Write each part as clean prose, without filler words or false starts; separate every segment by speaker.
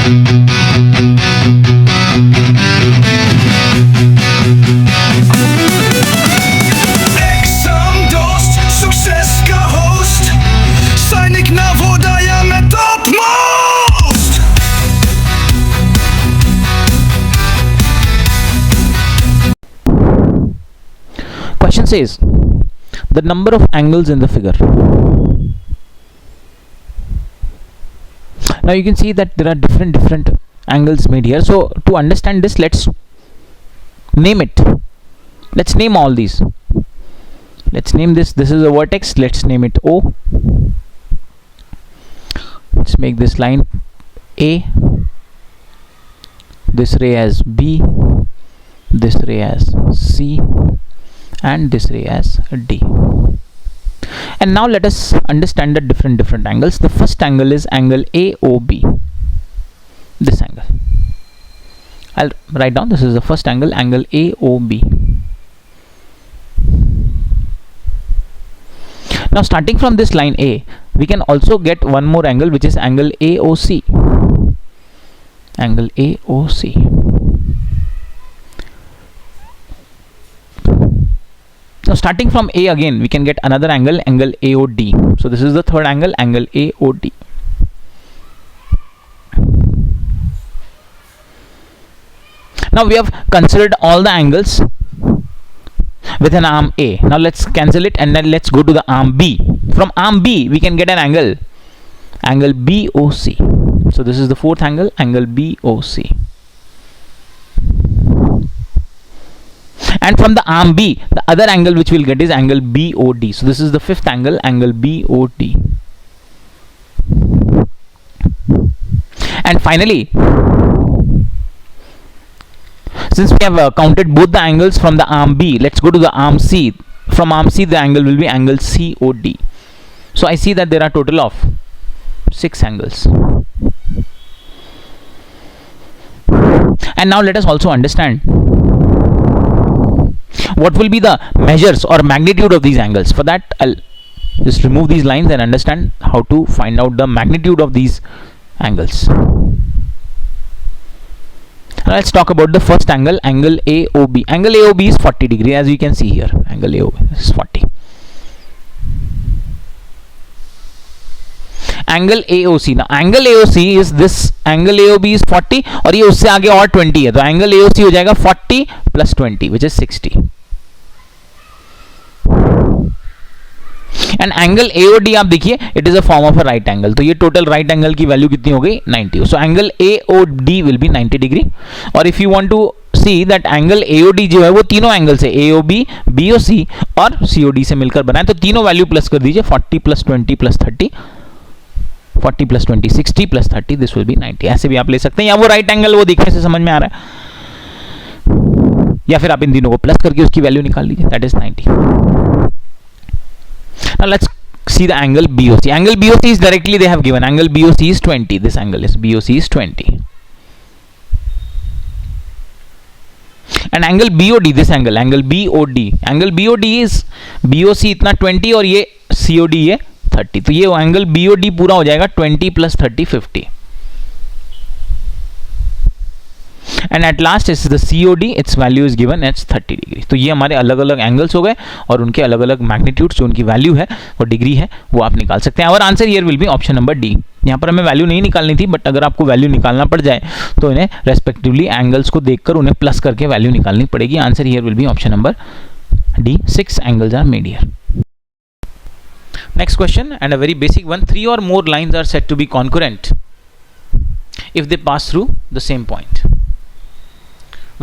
Speaker 1: Question says the number of angles in the figure. Now you can see that there are different angles made here. So to understand this, let's name it. Let's name all these. Let's name this. This is a vertex. Let's name it O. Let's make this line A. This ray as B. This ray as C. And this ray as D. And now let us understand the different angles. The first angle is angle AOB. This angle. I'll write down, this is the first angle, angle AOB. Now starting from this line A, we can also get one more angle, which is angle AOC. Angle AOC. Now starting from A again, we can get another angle, angle AOD. So this is the third angle, angle AOD. Now we have considered all the angles with an arm A. Now let's cancel it and then let's go to the arm B. From arm B, we can get an angle, angle BOC. So this is the fourth angle, angle BOC. And from the arm B, the other angle which we'll get is angle BOD. So this is the fifth angle, angle BOD. And finally, since we have counted both the angles from the arm B, let's go to the arm C. From arm C, the angle will be angle COD. So I see that there are total of 6 angles. And now let us also understand what will be the measures or magnitude of these angles. For that, I'll just remove these lines and understand how to find out the magnitude of these angles. Now let's talk about the first angle, angle AOB. Angle AOB is 40 degree, as you can see here. Angle AOB is 40. Angle AOC. Now angle AOC is this, angle AOB is 40 और ये उससे आगे और 20 है, तो angle AOC हो जाएगा 40 plus 20 which is 60. And angle AOD आप देखिए, it is a form of a right angle, तो ये टोटल राइट एंगल की वैल्यू कितनी हो गई 90. So angle AOD will be 90 degree. और if you want to see that angle AOD जो है वो तीनों एंगल से AOB, BOC और COD से मिलकर बनाए, तो तीनों वैल्यू प्लस कर दीजिए, 40 plus 20 plus 30, 40 plus 20 60 plus 30, this will be 90. ऐसे भी आप ले सकते हैं, या वो राइट एंगल वो देखने से समझ में आ रहा है, या फिर आप इन तीनों को प्लस करके उसकी वैल्यू निकाल लीजिए, that is 90. Now let's see the angle BOC. Angle BOC is directly they have given. Angle BOC is 20. This angle is BOC is 20. And angle BOD, this angle, angle BOD. Angle BOD is BOC इतना 20 और ये COD ये 30. तो ये angle BOD पूरा हो जाएगा 20 plus 30 50. And at last is the COD, it's value is given at 30 degree. तो ये हमारे अलग अलग एंगल्स हो गए और उनके अलग अलग मैग्नीट्यूड्स जो उनकी वैल्यू है वो डिग्री है वो आप निकाल सकते हैं. और answer here will be option number D. यहाँ पर हमें वैल्यू नहीं निकालनी थी, बट अगर आपको वैल्यू निकालना पड़ जाए तो इन्हें रेस्पेक्टिवली एंगल्स को देखकर उन्हें प्लस करके वैल्यू निकालनी पड़ेगी. Answer here will be option number D. 6 angles are made here. Next question, and a very basic one. 3 or more lines are said to be concurrent if they pass through the same point.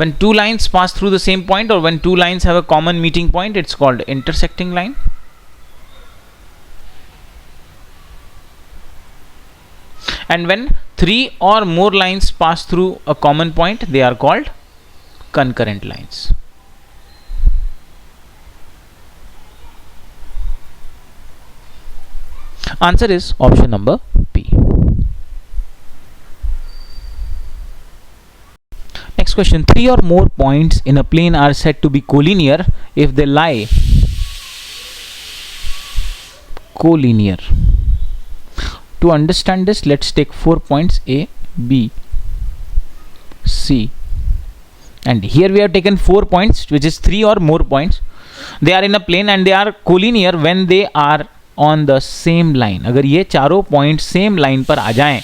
Speaker 1: When two lines pass through the same point, or when two lines have a common meeting point, it's called intersecting line. And when 3 or more lines pass through a common point, they are called concurrent lines. Answer is option number B. Next question. 3 or more points in a plane are said to be collinear if they lie collinear. To understand this, let's take 4 points A, B, C. And here we have taken 4 points, which is 3 or more points. They are in a plane and they are collinear when they are on the same line. अगर ये चारों point same line पर आ जाएं,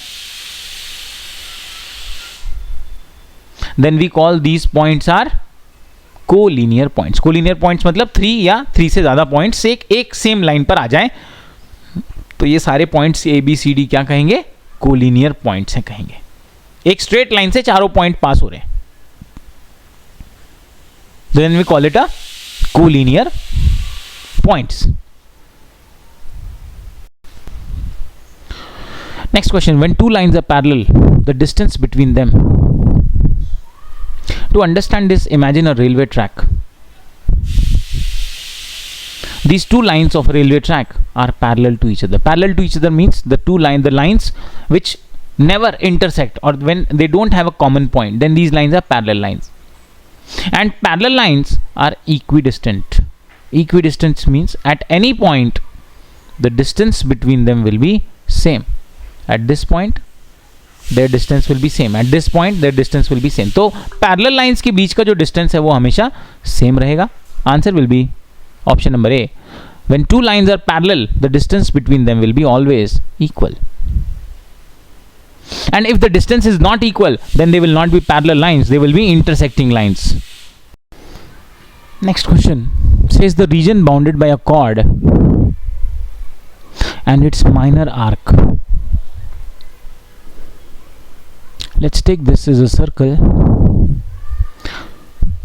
Speaker 1: then we call these points are collinear points. Collinear points मतलब 3 या 3 से ज्यादा points एक सेम लाइन पर आ जाएं, तो ये सारे points A B C D क्या कहेंगे? कोलिनियर पॉइंट्स हैं कहेंगे. एक स्ट्रेट लाइन से चारों पॉइंट पास हो रहे हैं, then we call it a collinear points. Next question, when two lines are parallel, the distance between them. To understand this, imagine a railway track. These two lines of a railway track are parallel to each other. Parallel to each other means the lines which never intersect, or when they don't have a common point, then these lines are parallel lines. And parallel lines are equidistant. Equidistant means at any point the distance between them will be same. At this point their distance will be same. At this point their distance will be same. तो parallel lines के बीच का जो distance है वो हमेशा same रहेगा. Answer will be option number A. When two lines are parallel, the distance between them will be always equal. And if the distance is not equal, then they will not be parallel lines, they will be intersecting lines. Next question says the region bounded by a chord and its minor arc. Let's take this as a circle.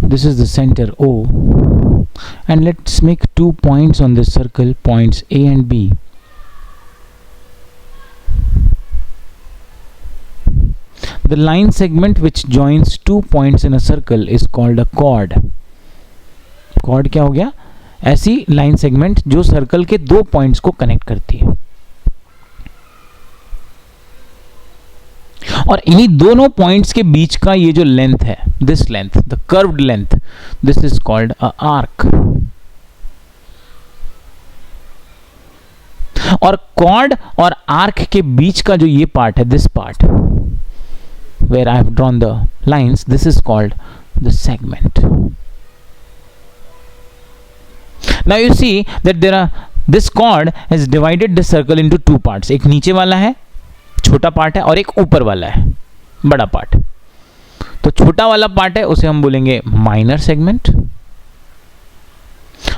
Speaker 1: This is the center O, and let's make 2 points on this circle, points A and B. The line segment which joins 2 points in a circle is called a chord. Chord क्या हो गया? ऐसी line segment जो circle के 2 points को connect करती है. और इन्हीं दोनों पॉइंट्स के बीच का ये जो लेंथ है, this length, the curved length, this is called a arc. और कॉर्ड और आर्क के बीच का जो ये पार्ट है, this part where I have drawn the lines, this is called the segment. Now you see that this chord has divided the circle into 2 parts. एक नीचे वाला है, छोटा पार्ट है, और एक ऊपर वाला है, बड़ा पार्ट. तो छोटा वाला पार्ट है उसे हम बोलेंगे माइनर सेगमेंट,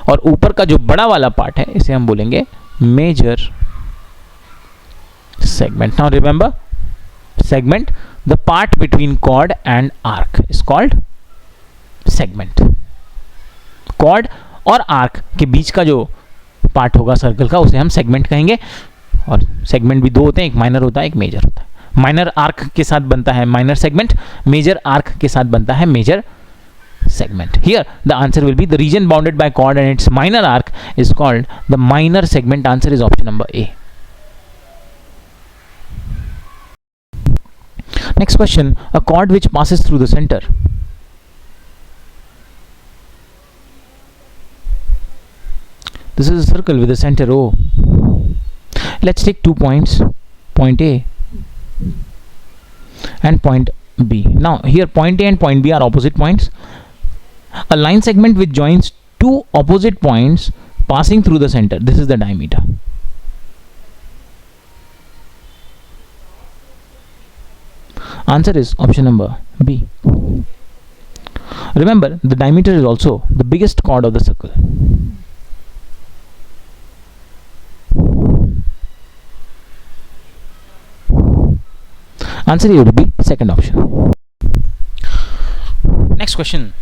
Speaker 1: और ऊपर का जो बड़ा वाला पार्ट है इसे हम बोलेंगे major segment. Now remember, segment, the part between chord and arc is called segment. chord और arc के बीच का जो पार्ट होगा सर्कल का उसे हम सेगमेंट कहेंगे. और सेगमेंट भी 2 होते हैं, एक माइनर होता है, एक मेजर होता है. माइनर आर्क के साथ बनता है माइनर सेगमेंट, मेजर आर्क के साथ बनता है major segment. Here the answer will be the region bounded by chord and its minor arc is called the minor segment. Answer is option number A. Next question, a chord which passes through the center. This is a circle with a center O. Let's take 2 points, point A and point B. Now here point A and point B are opposite points. A line segment which joins 2 opposite points passing through the center. This is the diameter. Answer is option number B. Remember, the diameter is also the biggest chord of the circle. Answer here would be second option. Next question.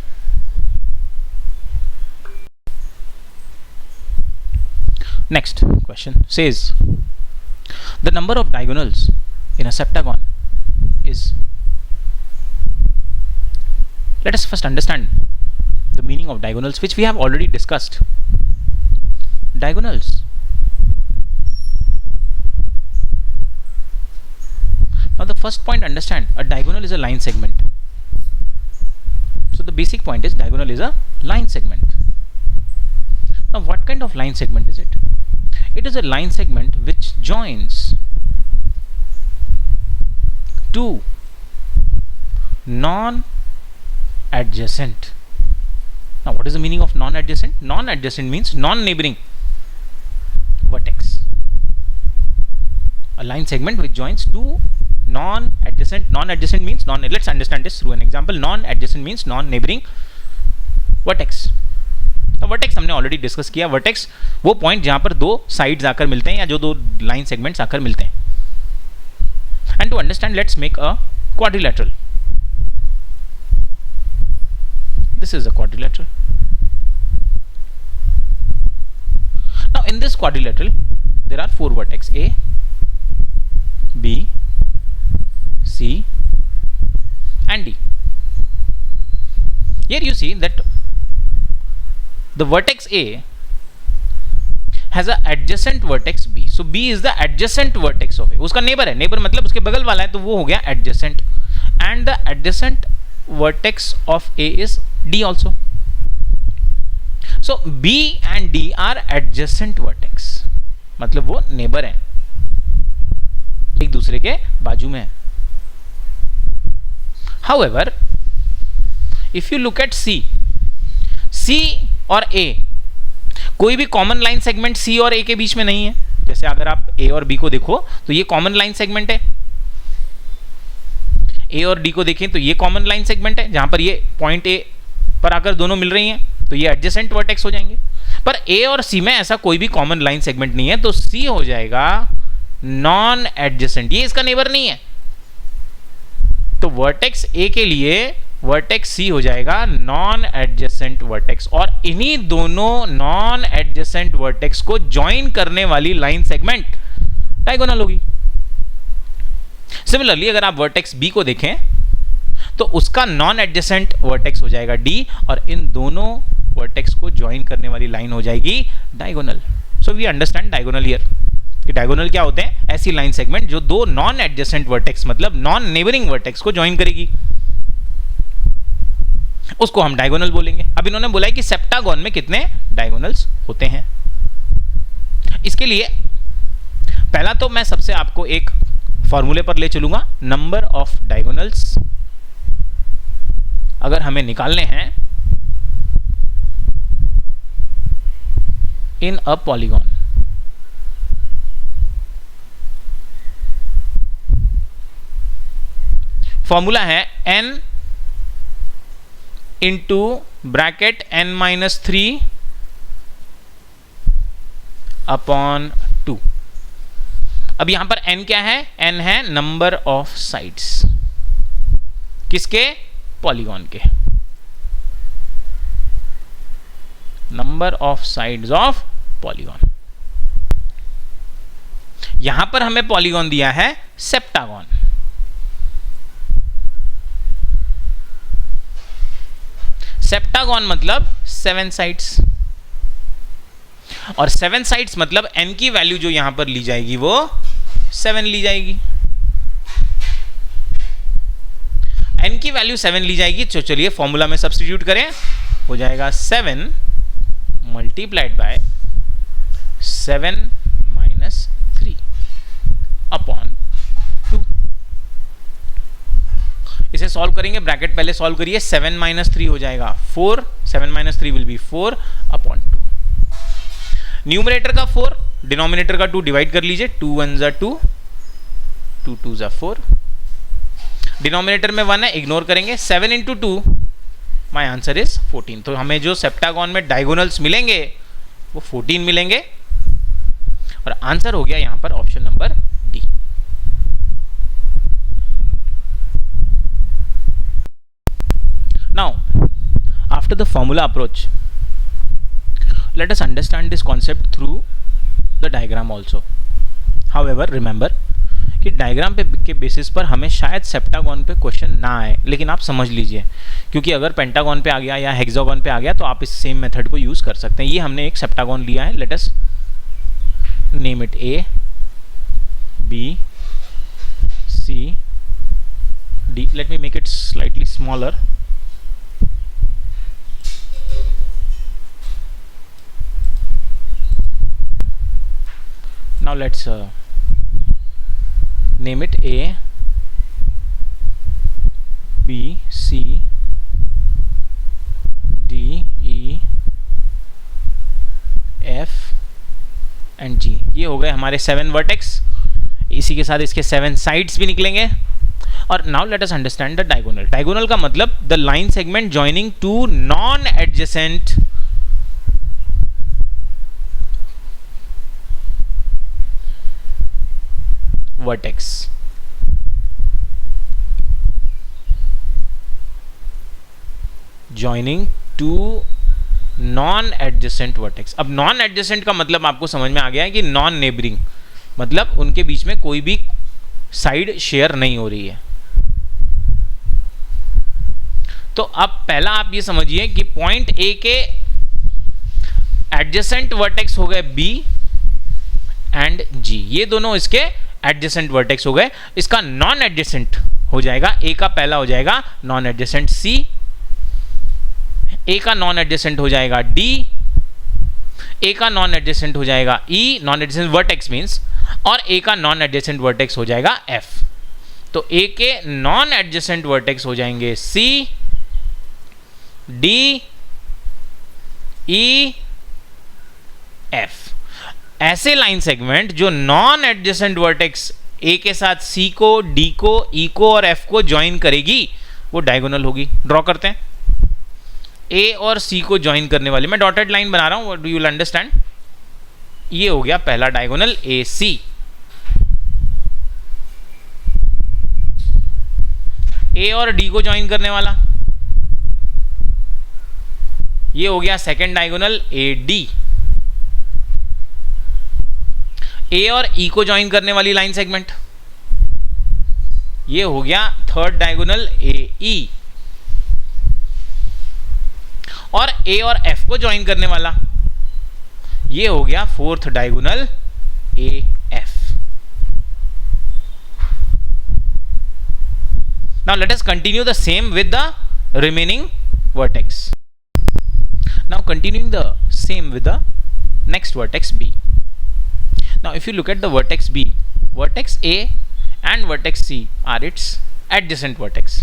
Speaker 1: Next question says the number of diagonals in a septagon is. Let us first understand the meaning of diagonals, which we have already discussed. Diagonals. Now the first point, understand, a diagonal is a line segment. So the basic point is diagonal is a line segment. Now what kind of line segment is it? It is a line segment which joins 2 non-adjacent. Now what is the meaning of non-adjacent? Non-adjacent means non-neighboring vertex. A line segment which joins two non-adjacent. Non-adjacent means non. Let's understand this through an example. Non-adjacent means non-neighboring vertex. Vertex हमने already discuss किया. Vertex वो point जहां पर दो sides आकर मिलते हैं या जो दो लाइन सेगमेंट्स आकर मिलते हैं. And to understand let's make a quadrilateral. This is a quadrilateral. Now in this quadrilateral there are four vertex A, B, C and D. Here you see that the vertex A has a adjacent vertex B. So B is the adjacent vertex of A. उसका neighbour है. Neighbour मतलब उसके बगल वाला है, तो वो हो गया adjacent. And the adjacent vertex of A is D also. So B and D are adjacent vertex. मतलब वो नेबर है, एक दूसरे के बाजू में है. However, if you look at C और A, कोई भी कॉमन लाइन सेगमेंट C और A के बीच में नहीं है. जैसे अगर आप A और B को देखो तो ये कॉमन लाइन सेगमेंट है. A और D को देखें तो ये कॉमन लाइन सेगमेंट है. जहां पर ये पॉइंट A पर आकर दोनों मिल रही हैं तो ये एडजेसेंट वर्टेक्स हो जाएंगे. पर A और C में ऐसा कोई भी कॉमन लाइन सेगमेंट नहीं है, तो C हो जाएगा नॉन एडजेसेंट. ये इसका नेबर नहीं है, तो वर्टेक्स A के लिए वर्टेक्स C हो जाएगा नॉन एडजेसेंट वर्टेक्स. और इन्हीं दोनों नॉन एडजेसेंट वर्टेक्स को ज्वाइन करने वाली लाइन सेगमेंट डायगोनल होगी. सिमिलरली अगर आप वर्टेक्स B को देखें तो उसका नॉन एडजेसेंट वर्टेक्स हो जाएगा D, और इन दोनों वर्टेक्स को ज्वाइन करने वाली लाइन हो जाएगी diagonal. So we understand diagonal here. कि डायगोनल क्या होते हैं? ऐसी लाइन सेगमेंट जो दो नॉन एडजेसेंट वर्टेक्स मतलब नॉन नेबरिंग वर्टेक्स को ज्वाइन करेगी, उसको हम डायगोनल बोलेंगे. अब इन्होंने बोला है कि सेप्टागोन में कितने डायगोनल्स होते हैं. इसके लिए पहला तो मैं सबसे आपको एक फॉर्मूले पर ले चलूंगा. नंबर ऑफ डायगोनल्स अगर हमें निकालने हैं इन अ पॉलीगॉन, फॉर्मूला है n into bracket n-3 upon 2. अब यहां पर n क्या है? n है नंबर ऑफ साइड्स. किसके? पॉलीगॉन के. Number of sides of polygon. यहां पर हमें पॉलीगॉन दिया है सेप्टागॉन. सेप्टागॉन मतलब 7 साइड्स, और 7 साइड्स मतलब n की वैल्यू जो यहां पर ली जाएगी वो 7 ली जाएगी. n की वैल्यू 7 ली जाएगी. तो चलिए फॉर्मूला में सब्स्टिट्यूट करें, हो जाएगा 7 मल्टीप्लाइड बाय 7 माइनस 3 अपॉन 2. इसे सॉल्व करेंगे. ब्रैकेट पहले सॉल्व करिए. 7 माइनस 3 हो जाएगा 4. 7 minus 3 will be 4 upon 2. Numerator का 4, डिनोमिनेटर का 2 डिवाइड कर लीजिए. 2 1 जा 2, 2 2 जा 4. डिनोमिनेटर में 1 है, इग्नोर करेंगे. 7 इंटू 2, माई आंसर इज 14. तो हमें जो सेप्टागॉन में डायगोनल्स मिलेंगे वो 14 मिलेंगे, और आंसर हो गया यहां पर option number D. Now, after the formula approach, let us understand this concept through the diagram also. However, remember कि डायग्राम पे के बेसिस पर हमें शायद सेप्टागॉन पे क्वेश्चन ना आए, लेकिन आप समझ लीजिए, क्योंकि अगर पेंटागॉन पे आ गया या हेक्सागॉन पे आ गया तो आप इस सेम मेथड को यूज कर सकते हैं. ये हमने एक सेप्टागॉन लिया है. Let us name it A, B, C, D. Let me make it slightly smaller. Now let's name it A, B, B, C, D, E, F and G। ये हो गए हमारे 7 वर्टेक्स। इसी के साथ इसके 7 साइड्स भी निकलेंगे। और now let us understand the diagonal. Diagonal का मतलब the line segment joining two non adjacent vertex. Joining two non adjacent vertex. अब नॉन एडजेसेंट का मतलब आपको समझ में आ गया है कि नॉन नेबरिंग, मतलब उनके बीच में कोई भी साइड शेयर नहीं हो रही है। तो अब पहला आप ये समझिए कि पॉइंट ए के एडजेसेंट वर्टेक्स हो गए बी एंड जी, ये दोनों इसके एडजेसेंट वर्टेक्स हो गए। इसका नॉन एडजेसेंट हो जाएगा, ए का पहला हो जाएगा नॉन एडजेसेंट सी, ए का नॉन एडजेसेंट हो जाएगा डी, ए का नॉन एडजेसेंट हो जाएगा ई, नॉन एडजेसेंट वर्टेक्स मींस, और ए का नॉन एडजेसेंट वर्टेक्स हो जाएगा एफ। तो ए के नॉन एडजेसेंट वर्टेक्स हो जाएंगे सी, डी, ई, एफ। ऐसे लाइन सेगमेंट जो नॉन एडजेसेंट वर्टेक्स ए के साथ सी को, डी को, ई को और एफ को ज्वाइन करेगी, वो डायगोनल होगी। ड्रॉ करते हैं ए और सी को ज्वाइन करने वाली, मैं डॉटेड लाइन बना रहा हूं, डू यू अंडरस्टैंड। ये हो गया पहला डायगोनल ए सी। ए और डी को ज्वाइन करने वाला, ये हो गया सेकेंड डायगोनल ए डी। ए और ई को ज्वाइन करने वाली लाइन सेगमेंट, ये हो गया थर्ड डायगोनल ए ई। और ए और एफ को ज्वाइन करने वाला, ये हो गया fourth diagonal A F. Now let us continue the same with the remaining vertex. Now continuing the same with the next vertex B. Now if you look at the vertex B, vertex A and vertex C are its adjacent vertex.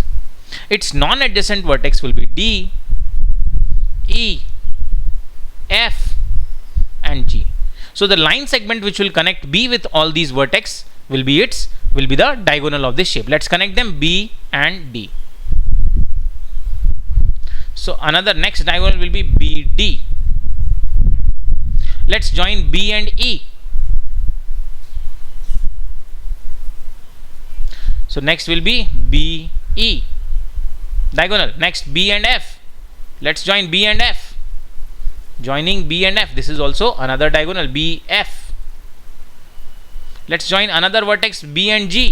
Speaker 1: Its non-adjacent vertex will be D, E, F and G. So the line segment which will connect B with all these vertex will be the diagonal of this shape. Let's connect them B and D. So another next diagonal will be BD. Let's join B and E. So next will be BE diagonal. Next B and F. Let's join B and F. Joining B and F. This is also another diagonal BF. Let's join another vertex B and G.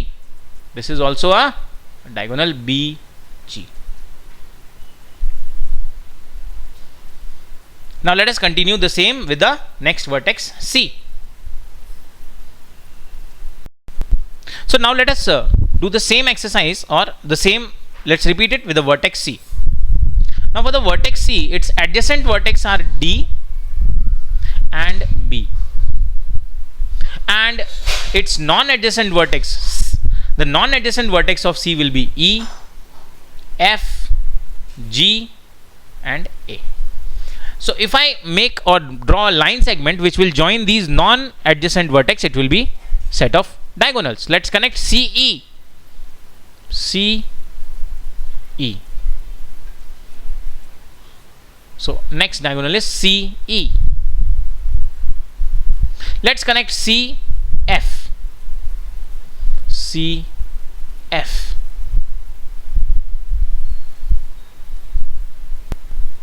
Speaker 1: This is also a diagonal BG. Now let us continue the same with the next vertex C. So now let us do the same exercise, or the same, let's repeat it with the vertex C. Now for the vertex C, its adjacent vertex are D and B, and its non-adjacent vertex, the non-adjacent vertex of C will be E, F, G and A. So if I make or draw a line segment which will join these non-adjacent vertex, it will be set of diagonals. Let's connect CE. CE. So next diagonal is CE. Let's connect CF. CF.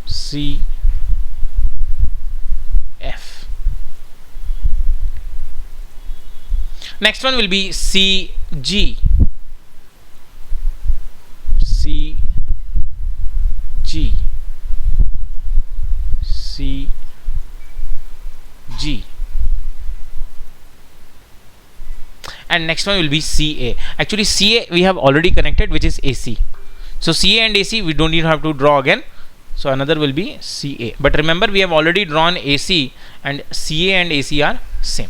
Speaker 1: CF. Next one will be CG. CG. CG. And next one will be CA. Actually CA we have already connected, which is AC. So CA and AC we don't even have to draw again. So another will be CA. But remember, we have already drawn AC, and CA and AC are same.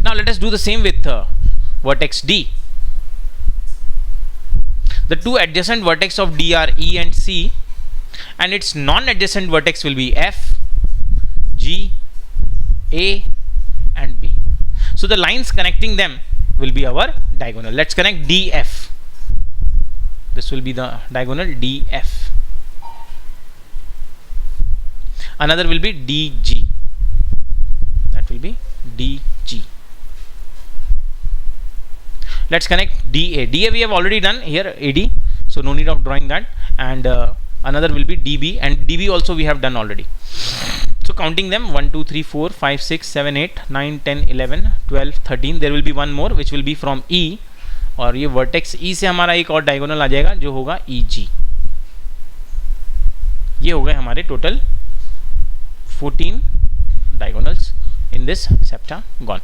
Speaker 1: Now let us do the same with vertex D. The two adjacent vertex of D are E and C, and its non-adjacent vertex will be F, G, A, and B. So the lines connecting them will be our diagonal. Let's connect DF. This will be the diagonal DF. Another will be DG. That will be DG. Let's connect DA. DA we have already done here, AD, so no need of drawing that. And another will be DB, and DB also we have done already. So counting them, 1 2 3 4 5 6 7 8 9 10 11 12 13. There will be one more which will be from E, और ये vertex E से हमारा एक और diagonal आ जाएगा जो होगा EG. ये हो गए हमारे टोटल 14 डायगोनल्स इन दिस सेप्टागॉन.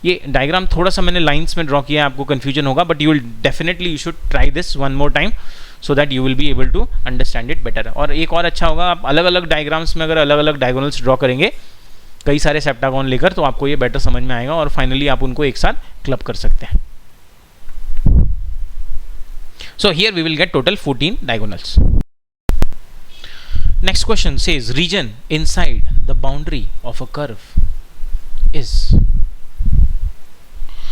Speaker 1: ये डायग्राम थोड़ा सा मैंने लाइंस में ड्रॉ किया है, आपको कंफ्यूजन होगा, but you will definitely you should try this one more time so that you will be able to understand it better. और एक और अच्छा होगा, आप अलग अलग डायग्राम्स में अगर अलग अलग डायगोनल्स ड्रॉ करेंगे कई सारे सेप्टागॉन लेकर, तो आपको ये बेटर समझ में आएगा और फाइनली आप उनको एक साथ क्लब कर सकते हैं. So here we will get total 14 diagonals. Next question says region inside the boundary of a curve is.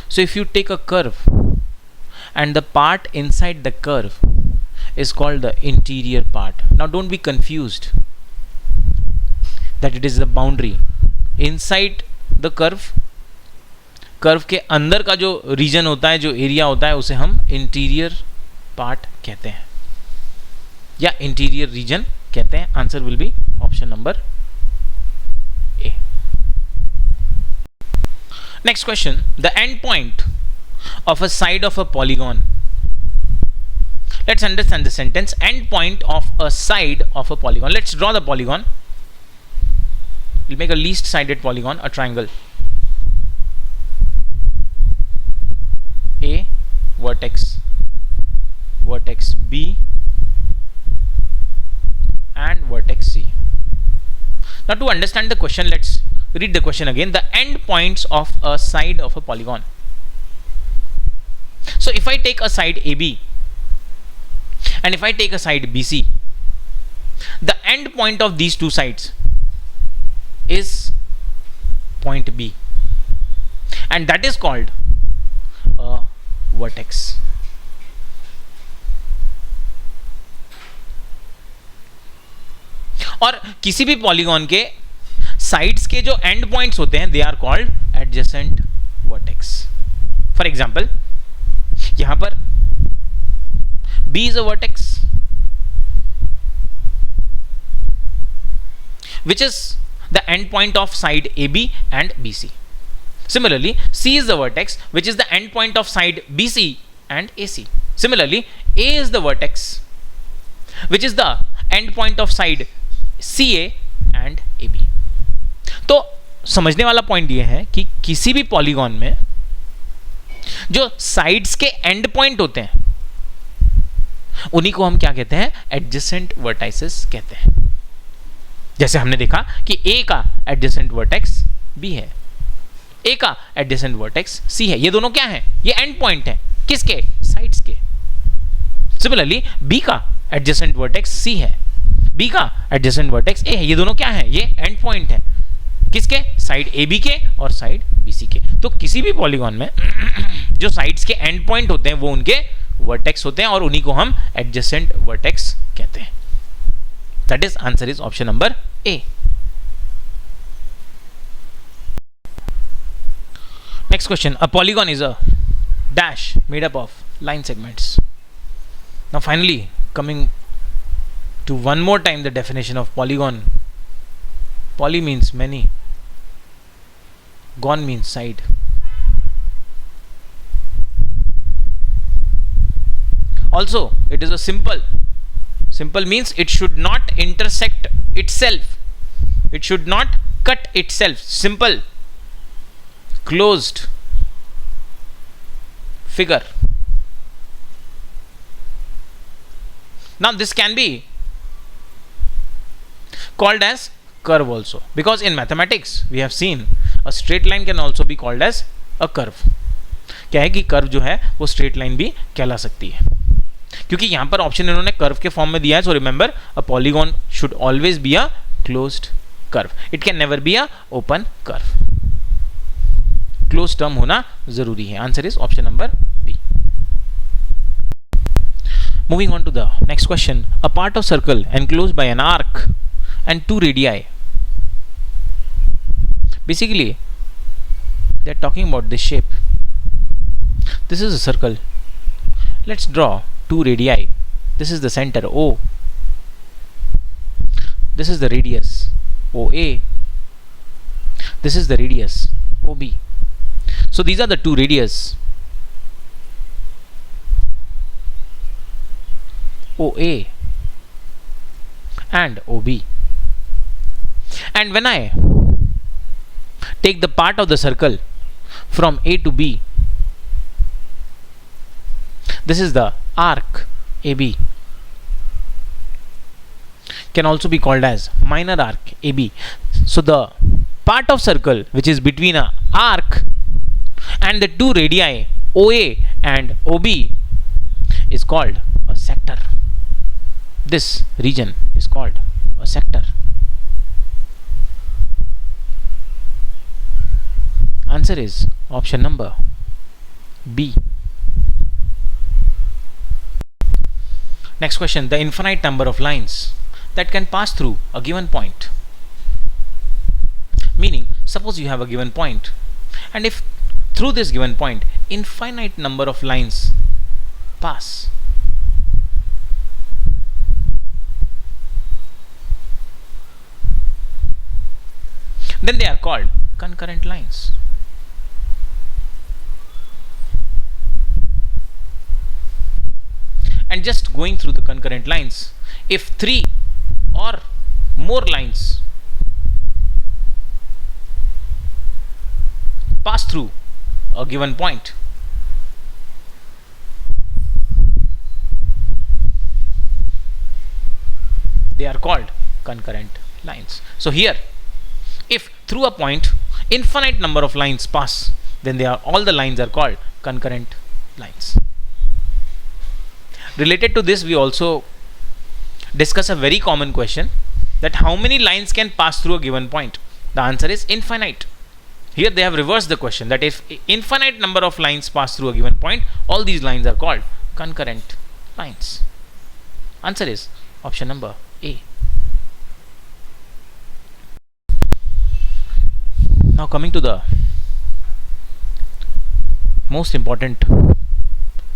Speaker 1: So if you take a curve and the part inside the curve is called the interior part. Now don't be confused that it is the boundary inside the curve. Curve के अंदर का जो reason होता है, जो area होता है, उसे हम इंटीरियर पार्ट कहते हैं या इंटीरियर रीजन कहते हैं. Answer will be option number A. Next question, the end point of a side of a polygon. Let's understand the sentence. And point of a side of a polygon. Let's draw the polygon. Will make a least sided polygon, a triangle. A vertex B and vertex C. Now to understand the question, let's read the question again. The end points of a side of a polygon. So if I take a side AB and if I take a side BC, the end point of these two sides is point B, and that is called a vertex. और किसी भी polygon के sides के जो and points होते हैं, they are called adjacent vertex. For example यहां पर B is a vertex which is the end point of side AB and BC. Similarly, C is the vertex which is the end point of side BC and AC. Similarly, A is the vertex which is the end point of side CA and AB. तो समझने वाला point ये है कि किसी भी polygon में जो साइड्स के एंड पॉइंट होते हैं उन्हीं को हम क्या कहते हैं? एडजेसेंट वर्टाइसेस कहते हैं. जैसे हमने देखा कि A का एडजेसेंट वर्टेक्स B है, A का एडजेसेंट वर्टेक्स C है. ये दोनों क्या हैं? ये एंड पॉइंट है. किसके? साइड्स के. सिमिलरली B का एडजेसेंट वर्टेक्स C है, B का एडजेसेंट वर्टेक्स A है. ये दोनों क्या है? ये एंड पॉइंट है. किसके? साइड AB के और साइड BC के. तो किसी भी पॉलीगॉन में जो साइड्स के एंड पॉइंट होते हैं वो उनके वर्टेक्स होते हैं और उन्हीं को हम एडजेसेंट वर्टेक्स कहते हैं. That is answer is option number A. Next question, a polygon is a dash made up of line segments. Now finally coming to one more time the definition of polygon. Poly means many, gon means side. Also it is a simple. Simple means it should not intersect itself. It should not cut itself. Simple. Closed figure. Now this can be called as curve also, because in mathematics we have seen a straight line can also be called as a curve. क्या है कि curve जो है वो straight line भी कहला सकती है. क्योंकि यहां पर ऑप्शन इन्होंने कर्व के फॉर्म में दिया है. So remember, a polygon should always be a closed curve, it can never be an open curve. Close term होना जरूरी है. Answer is option number B. Moving on to the next question. A part of circle enclosed by an arc and two radii. Basically, they are talking about this shape. This is a circle. Let's draw two radii. This is the center O. This is the radius OA. This is the radius OB. So these are the two radius OA and OB. And when I take the part of the circle from A to B, this is the arc AB, can also be called as minor arc AB. So the part of circle which is between a arc and the two radii OA and OB is called a sector. This region is called a sector. Answer is option number B. Next question. The infinite number of lines that can pass through a given point. Meaning, suppose you have a given point, and if through this given point infinite number of lines pass, then they are called concurrent lines. And just going through the concurrent lines, if three or more lines pass through a given point, they are called concurrent lines. So here, if through a point infinite number of lines pass, then all the lines are called concurrent lines. Related to this, we also discuss a very common question, that how many lines can pass through a given point. The answer is infinite. Here they have reversed the question, that if infinite number of lines pass through a given point, all these lines are called concurrent lines. Answer is option number A. Now coming to the most important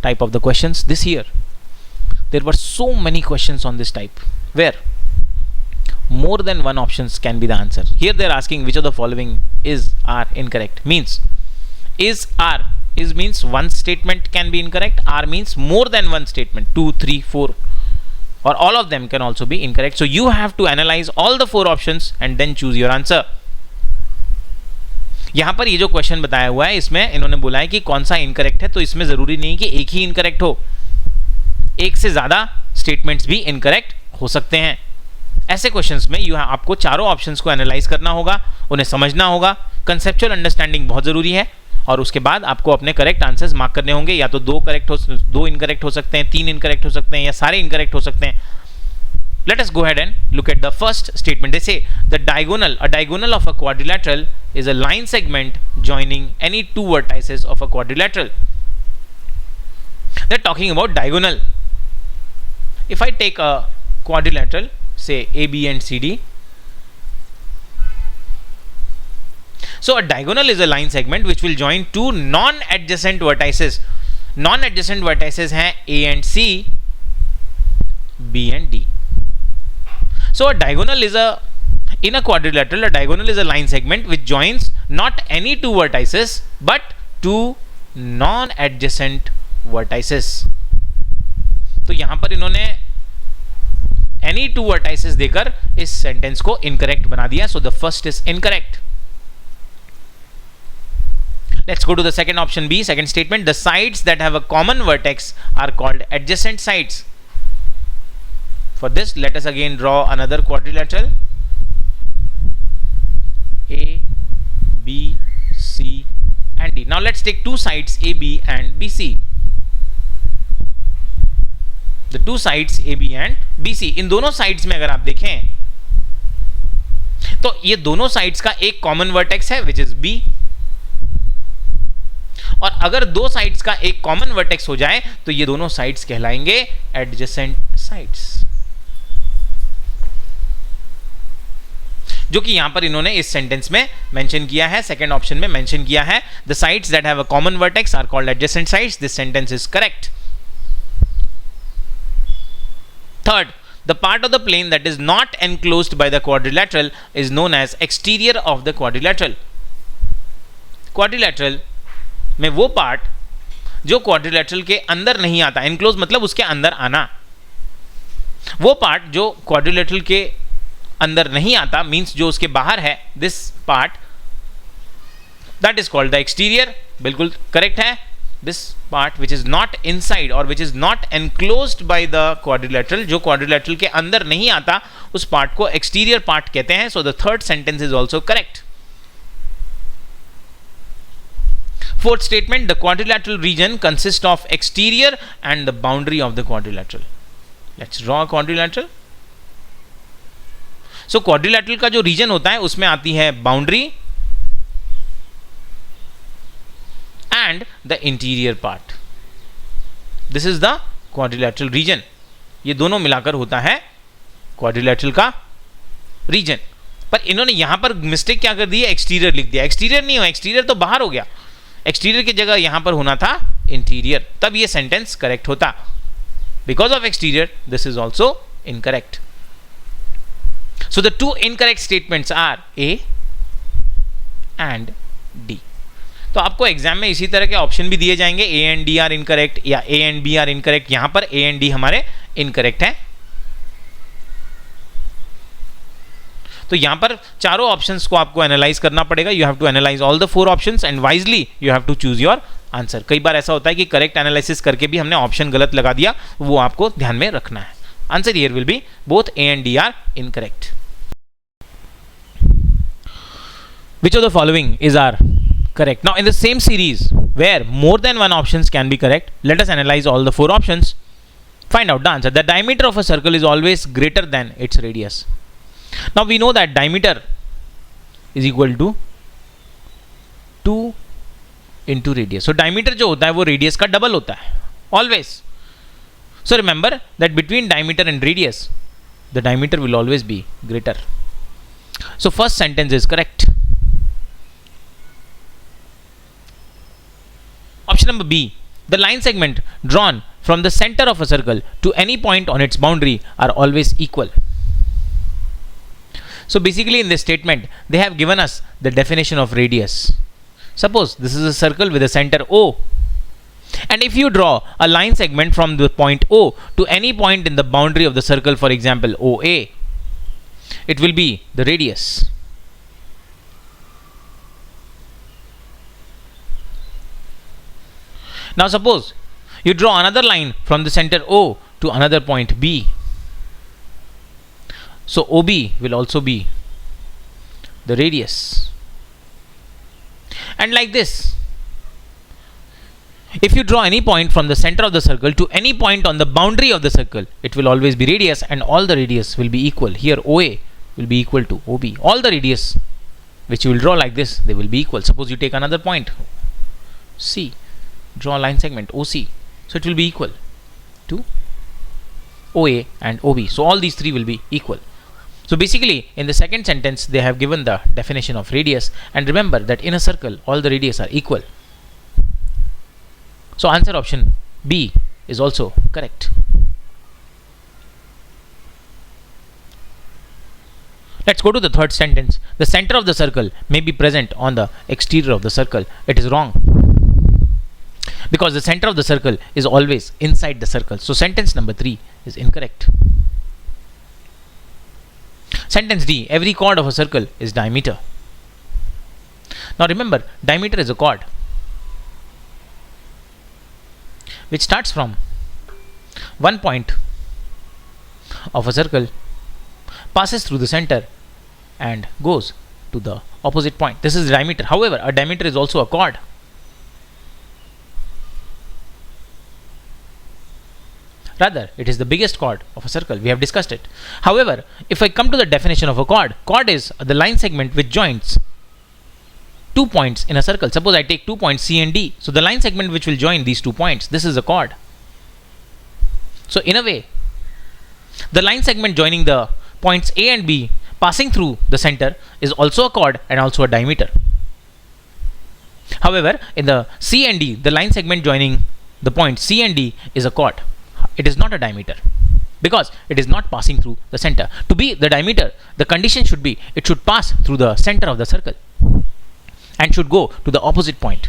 Speaker 1: type of the questions. This year there were so many questions on this type where more than one options can be the answer. Here they are asking which of the following is are incorrect. Means is means one statement can be incorrect. R means more than one statement, 2, 3, 4, or all of them can also be incorrect. So you have to analyze all the 4 options and then choose your answer. यहां पर ये जो question बताया हुआ है, इसमें इन्होंने बोला है कि कौन सा इनकरेक्ट है, तो इसमें जरूरी नहीं कि एक ही इनकरेक्ट हो, एक से ज्यादा स्टेटमेंट्स भी इनकरेक्ट हो सकते हैं. ऐसे क्वेश्चंस में आपको चारों ऑप्शंस को एनालाइज करना होगा, उन्हें समझना होगा. कंसेप्चुअल अंडरस्टैंडिंग बहुत जरूरी है, और उसके बाद आपको अपने करेक्ट आंसर्स मार्क करने होंगे. या तो 2 इनकरेक्ट हो सकते हैं, 3 इनकरेक्ट हो सकते हैं, या सारे इनकरेक्ट हो सकते हैं. Let us go ahead and look at the first statement. They say a diagonal of a quadrilateral is a line segment joining any 2 vertices of a quadrilateral. They're talking about diagonal. If I take a quadrilateral, say AB and CD, so a diagonal is a line segment which will join 2 non-adjacent vertices. Non-adjacent vertices हैं A and C, B and D. So a diagonal is in a quadrilateral, a diagonal is a line segment which joins not any 2 vertices but 2 non-adjacent vertices. तो यहां पर इन्होंने any 2 vertices देकर इस sentence को incorrect बना दिया. So the first is incorrect. Let's go to the second option B, second statement. The sides that have a common vertex are called adjacent sides. For this, let us again draw another quadrilateral, A, B, C and D. Now let's take 2 sides AB and BC. The two sides A B and B C, इन दोनों sides में अगर आप देखें तो ये दोनों sides का एक कॉमन वर्टेक्स है विच इज बी, और अगर दो साइड्स का एक कॉमन वर्टेक्स हो जाए तो ये दोनों साइड्स कहलाएंगे एडजेसेंट साइड्स, जो कि यहां पर इन्होंने इस सेंटेंस में मेंशन किया है, सेकंड ऑप्शन में मेंशन किया है। The sides that have a common vertex are called adjacent sides. This sentence is correct. Third, the part of the plane that is not enclosed by the quadrilateral is known as exterior of the quadrilateral. Quadrilateral में वो part जो quadrilateral के अंदर नहीं आता, enclose मतलब उसके अंदर आना, वो पार्ट जो क्वाड्रिलेटरल के अंदर नहीं आता मींस जो उसके बाहर है, this part that is called the exterior. बिल्कुल करेक्ट है। this part which is not inside or which is not enclosed by the quadrilateral, जो quadrilateral के अंदर नहीं आता, उस पार्ट को exterior part कहते हैं। so the third sentence is also correct. Fourth statement, the quadrilateral region consists of exterior and the boundary of the quadrilateral. Let's draw a quadrilateral. so quadrilateral का जो region होता है उसमें आती है boundary and the interior part. This is the quadrilateral region. ये दोनों मिलाकर होता है quadrilateral का region। पर इन्होंने यहां पर मिस्टेक क्या कर दी है, एक्सटीरियर लिख दिया। एक्सटीरियर नहीं हो, एक्सटीरियर तो बाहर हो गया, एक्सटीरियर की जगह यहां पर होना था इंटीरियर, तब ये सेंटेंस करेक्ट होता। Because of exterior this is also incorrect. So the two incorrect statements are A and D. तो आपको एग्जाम में इसी तरह के ऑप्शन भी दिए जाएंगे, A and D are incorrect या A and B are incorrect. यहां पर ए एंड डी हमारे इनकरेक्ट हैं। तो यहां पर चारों ऑप्शंस को आपको एनालाइज करना पड़ेगा। You have to analyse all the four options and wisely you have to choose your answer. कई बार ऐसा होता है कि करेक्ट एनालिसिस करके भी हमने ऑप्शन गलत लगा दिया, वो आपको ध्यान में रखना है। Answer here will B both A and D are incorrect. Which of the following is our correct? Now in the same series where more than one options can be correct, let us analyze all the four options. Find out the answer. The diameter of a circle is always greater than its radius. Now we know that diameter is equal to 2 into radius. So diameter जो होता है वो radius का double होता है always. So remember that between diameter and radius, the diameter will always be greater. So first sentence is correct. Option number B, the line segment drawn from the center of a circle to any point on its boundary are always equal. So basically in this statement they have given us the definition of radius. Suppose this is a circle with a center O, and if you draw a line segment from the point O to any point in the boundary of the circle, for example OA, it will be the radius. Now suppose you draw another line from the center O to another point B. So OB will also be the radius. And like this, if you draw any point from the center of the circle to any point on the boundary of the circle, it will always be radius, and all the radius will be equal. Here OA will be equal to OB. All the radius which you will draw like this, they will be equal. Suppose you take another point C, draw a line segment OC, so it will be equal to OA and OB. So all these three will be equal. So basically in the second sentence they have given the definition of radius, and remember that in a circle all the radius are equal. So answer option B is also correct. Let's go to the third sentence. The center of the circle may be present on the exterior of the circle. It is wrong, because the center of the circle is always inside the circle. So sentence number 3 is incorrect. Sentence D, every chord of a circle is diameter. Now remember, diameter is a chord which starts from one point of a circle, passes through the center and goes to the opposite point. This is diameter. However, a diameter is also a chord. Rather, it is the biggest chord of a circle. We have discussed it. However, if I come to the definition of a chord is the line segment which joins 2 points in a circle. Suppose I take 2 points C and D. So the line segment which will join these 2 points, this is a chord. So in a way, the line segment joining the points A and B passing through the center is also a chord and also a diameter. However, in the C and D, the line segment joining the points C and D is a chord. It is not a diameter because it is not passing through the center. To be the diameter, the condition should be it should pass through the center of the circle and should go to the opposite point.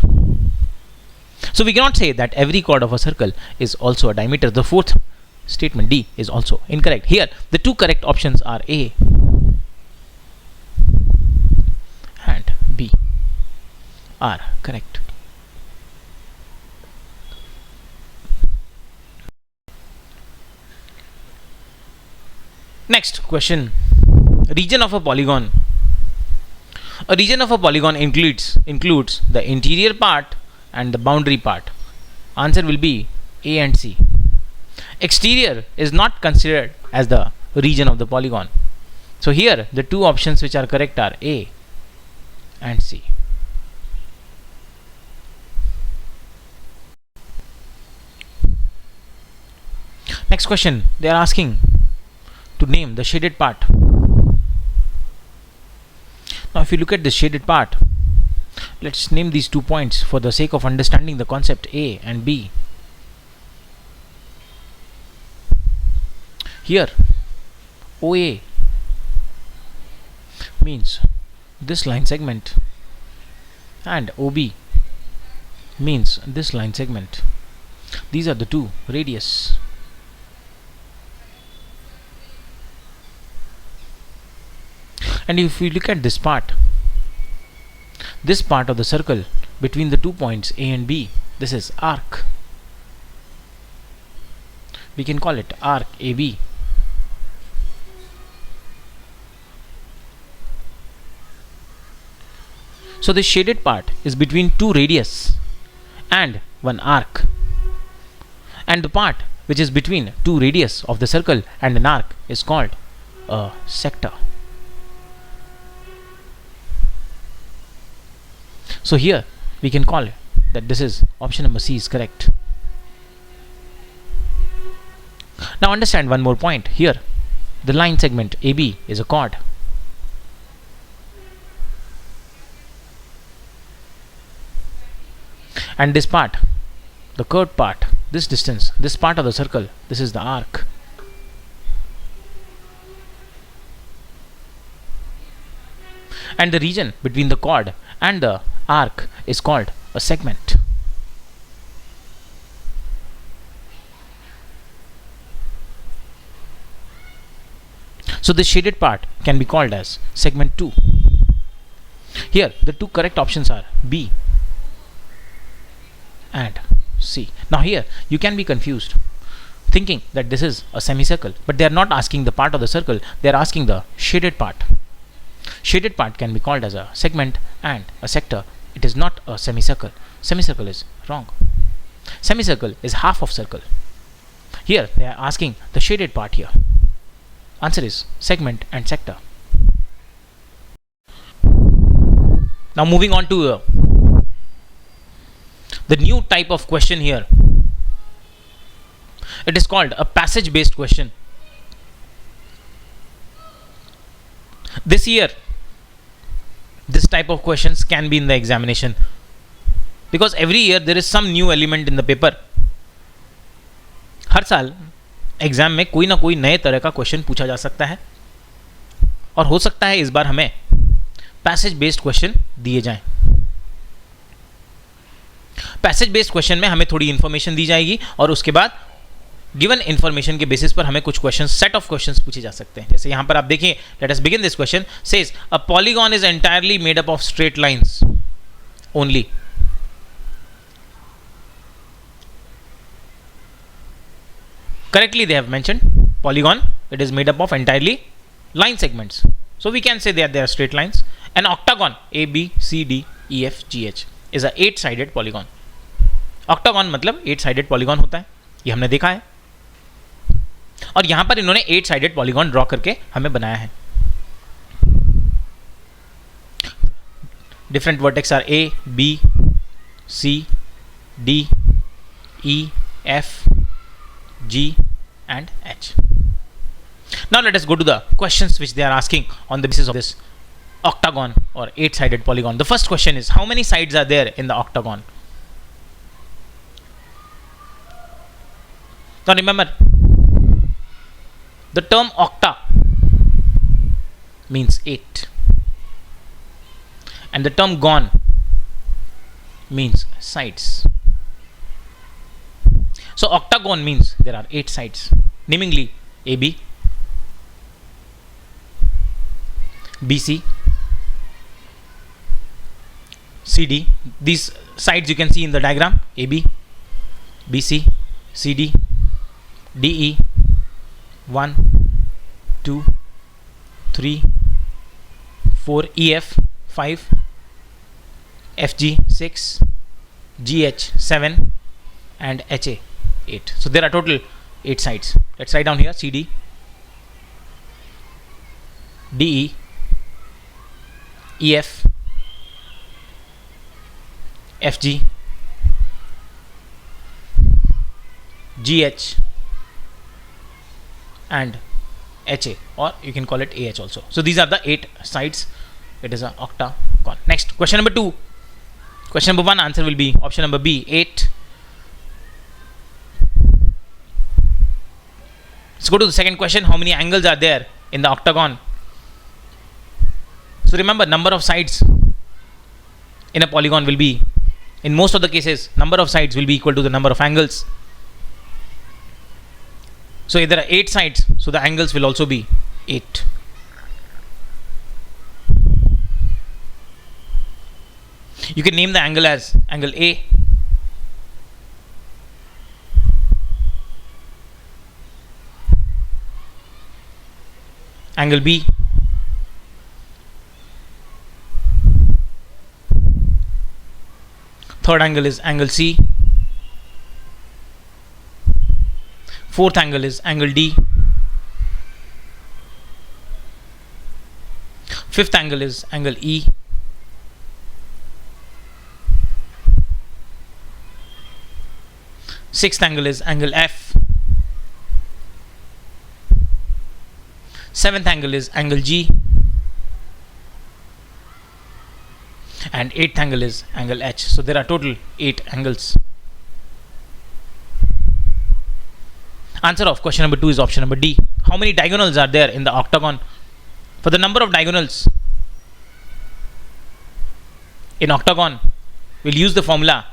Speaker 1: So we cannot say that every chord of a circle is also a diameter. The fourth statement D is also incorrect. Here the two correct options are A and B are correct. Next question. Region of a polygon. A region of a polygon includes the interior part and the boundary part. Answer will be A and C. Exterior is not considered as the region of the polygon. So here the two options which are correct are A and C. Next question. They are asking to name the shaded part. Now if you look at the shaded part, let's name these 2 points for the sake of understanding the concept A and B. Here OA means this line segment and OB means this line segment. These are the two radius. And if we look at this part of the circle between the 2 points A and B, this is arc. We can call it arc AB. So the shaded part is between 2 radius and 1 arc, and the part which is between 2 radius of the circle and an arc is called a sector. So here we can call that this is option number C is correct. Now understand one more point. Here the line segment AB is a chord. And this part, the curved part, this distance, this part of the circle, this is the arc. And the region between the chord and the arc is called a segment. So the shaded part can be called as segment 2. Here the two correct options are B and C. Now here you can be confused thinking that this is a semicircle, but they are not asking the part of the circle, they are asking the shaded part. Shaded part can be called as a segment and a sector. It is not a semicircle. Semicircle is wrong. Semicircle is half of circle. Here they are asking the shaded part here. Answer is segment and sector. Now moving on to the new type of question here. It is called a passage based question. This year this type of questions can be in the examination because every year there is some new element in the paper. हर साल exam में कोई ना कोई नए तरह का question पूछा जा सकता है और हो सकता है इस बार हमें पैसेज बेस्ड क्वेश्चन दिए जाएं. पैसेज बेस्ड क्वेश्चन में हमें थोड़ी इंफॉर्मेशन दी जाएगी और उसके बाद गिवन इंफॉर्मेशन के बेसिस पर हमें कुछ क्वेश्चन, सेट ऑफ क्वेश्चंस पूछे जा सकते हैं. जैसे यहां पर आप देखिए, let us begin this question. Says a polygon is entirely made up of straight lines only. Correctly they have mentioned polygon, it is made up of entirely line segments, so we can say that they are straight lines. An octagon A B C D E F G H is a 8-sided polygon. Octagon मतलब 8-sided polygon होता है, ये हमने देखा है. और यहां पर इन्होंने 8 साइडेड पॉलीगॉन ड्रॉ करके हमें बनाया है. Different vertex are A, B, C, D, E, F, G and H. Now let us go to the questions which they are asking on the basis of this octagon or 8-sided polygon. The first question is, how many sides are there in the octagon? Now remember, the term octa means 8 and the term gon means sides. So octagon means there are 8 sides, namely AB, BC, CD. These sides you can see in the diagram: AB, BC, CD, DE, 1, 2, 3, 4, EF, 5, FG, 6, GH, 7 and HA, 8. So there are total 8 sides. Let's write down here: CD, DE, EF, FG, GH and HA, or you can call it AH also. So these are the 8 sides. It is an octagon. Next, question number 2. Question number 1 answer will be option number B, 8. Let's go to the second question. How many angles are there in the octagon? So remember, number of sides in a polygon will be, in most of the cases, number of sides will be equal to the number of angles. So if there are 8 sides, so the angles will also be 8. You can name the angle as angle A, angle B, third angle is angle C, fourth angle is angle D, fifth angle is angle E, sixth angle is angle F, seventh angle is angle G, and eighth angle is angle H. So there are total 8 angles. Answer of question number 2 is option number D. How many diagonals are there in the octagon? For the number of diagonals in octagon, we'll use the formula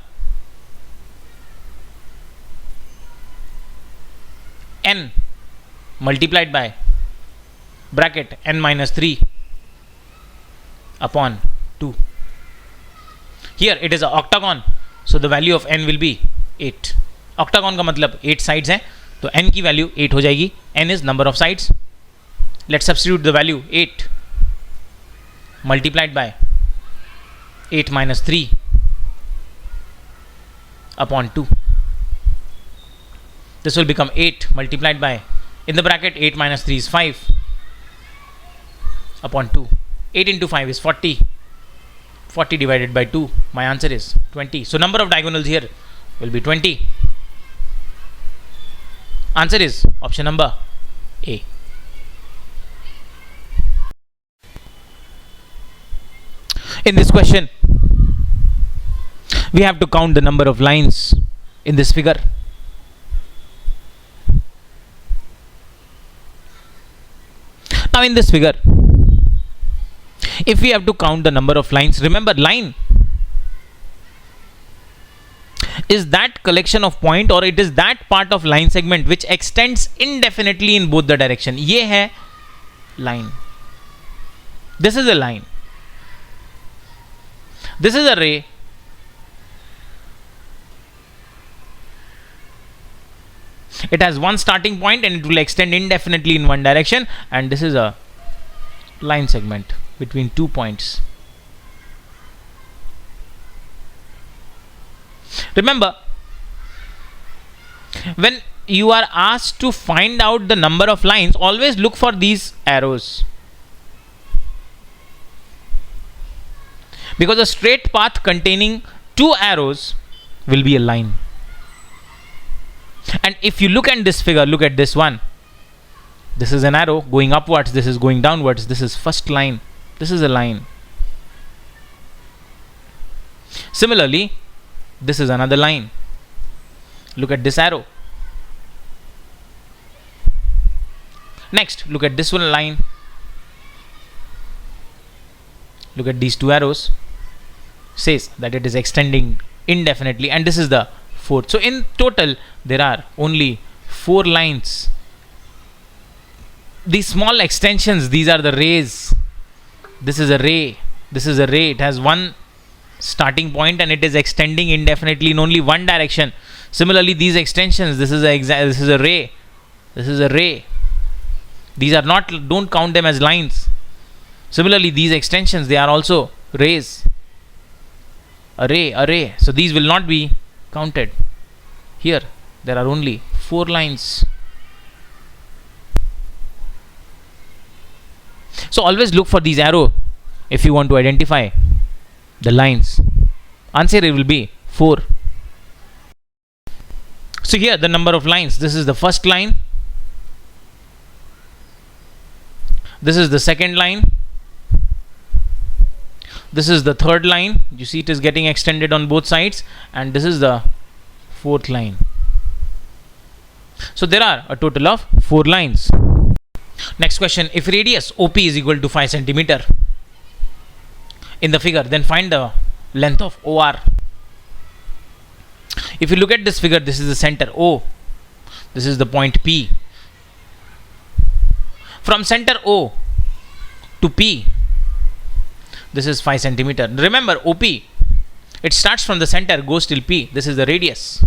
Speaker 1: n multiplied by bracket n minus 3 upon 2. Here it is an octagon, so the value of n will be 8. Octagon का मतलब 8 sides है, तो n की value 8 हो जाएगी. n is number of sides. Let's substitute the value 8 multiplied by 8 minus 3 upon 2. This will become 8 multiplied by, in the bracket 8 minus 3 is 5 upon 2. 8 into 5 is 40. 40 divided by 2. My answer is 20. So number of diagonals here will be 20. Answer is option number A. In this question, we have to count the number of lines in this figure. Now in this figure, if we have to count the number of lines, remember, line is that collection of point, or it is that part of line segment which extends indefinitely in both the direction. ये है line. This is a line. This is a ray. It has one starting point and it will extend indefinitely in one direction, and this is a line segment between 2 points. Remember, when you are asked to find out the number of lines, always look for these arrows, because a straight path containing two arrows will be a line. And if you look at this figure, look at this one. This is an arrow going upwards, this is going downwards, this is first line, this is a line. Similarly, this is another line. Look at this arrow. Next, look at this one line. Look at these two arrows. Says that it is extending indefinitely, and this is the fourth. So in total, there are only 4 lines. These small extensions, these are the rays. This is a ray. This is a ray. It has one starting point and it is extending indefinitely in only one direction. Similarly, these extensions, this is a ray. This is a ray. These are not, don't count them as lines. Similarly, these extensions, they are also rays. A ray. So these will not be counted. Here, there are only 4 lines. So always look for these arrow if you want to identify the lines. Answer will be 4. So here the number of lines. This is the first line. This is the second line. This is the third line. You see it is getting extended on both sides. And this is the fourth line. So there are a total of 4 lines. Next question. If radius OP is equal to 5 centimeter in the figure, then find the length of OR. If you look at this figure, this is the center O. This is the point P. From center O to P, this is 5 centimeter. Remember, OP, it starts from the center, goes till P. This is the radius.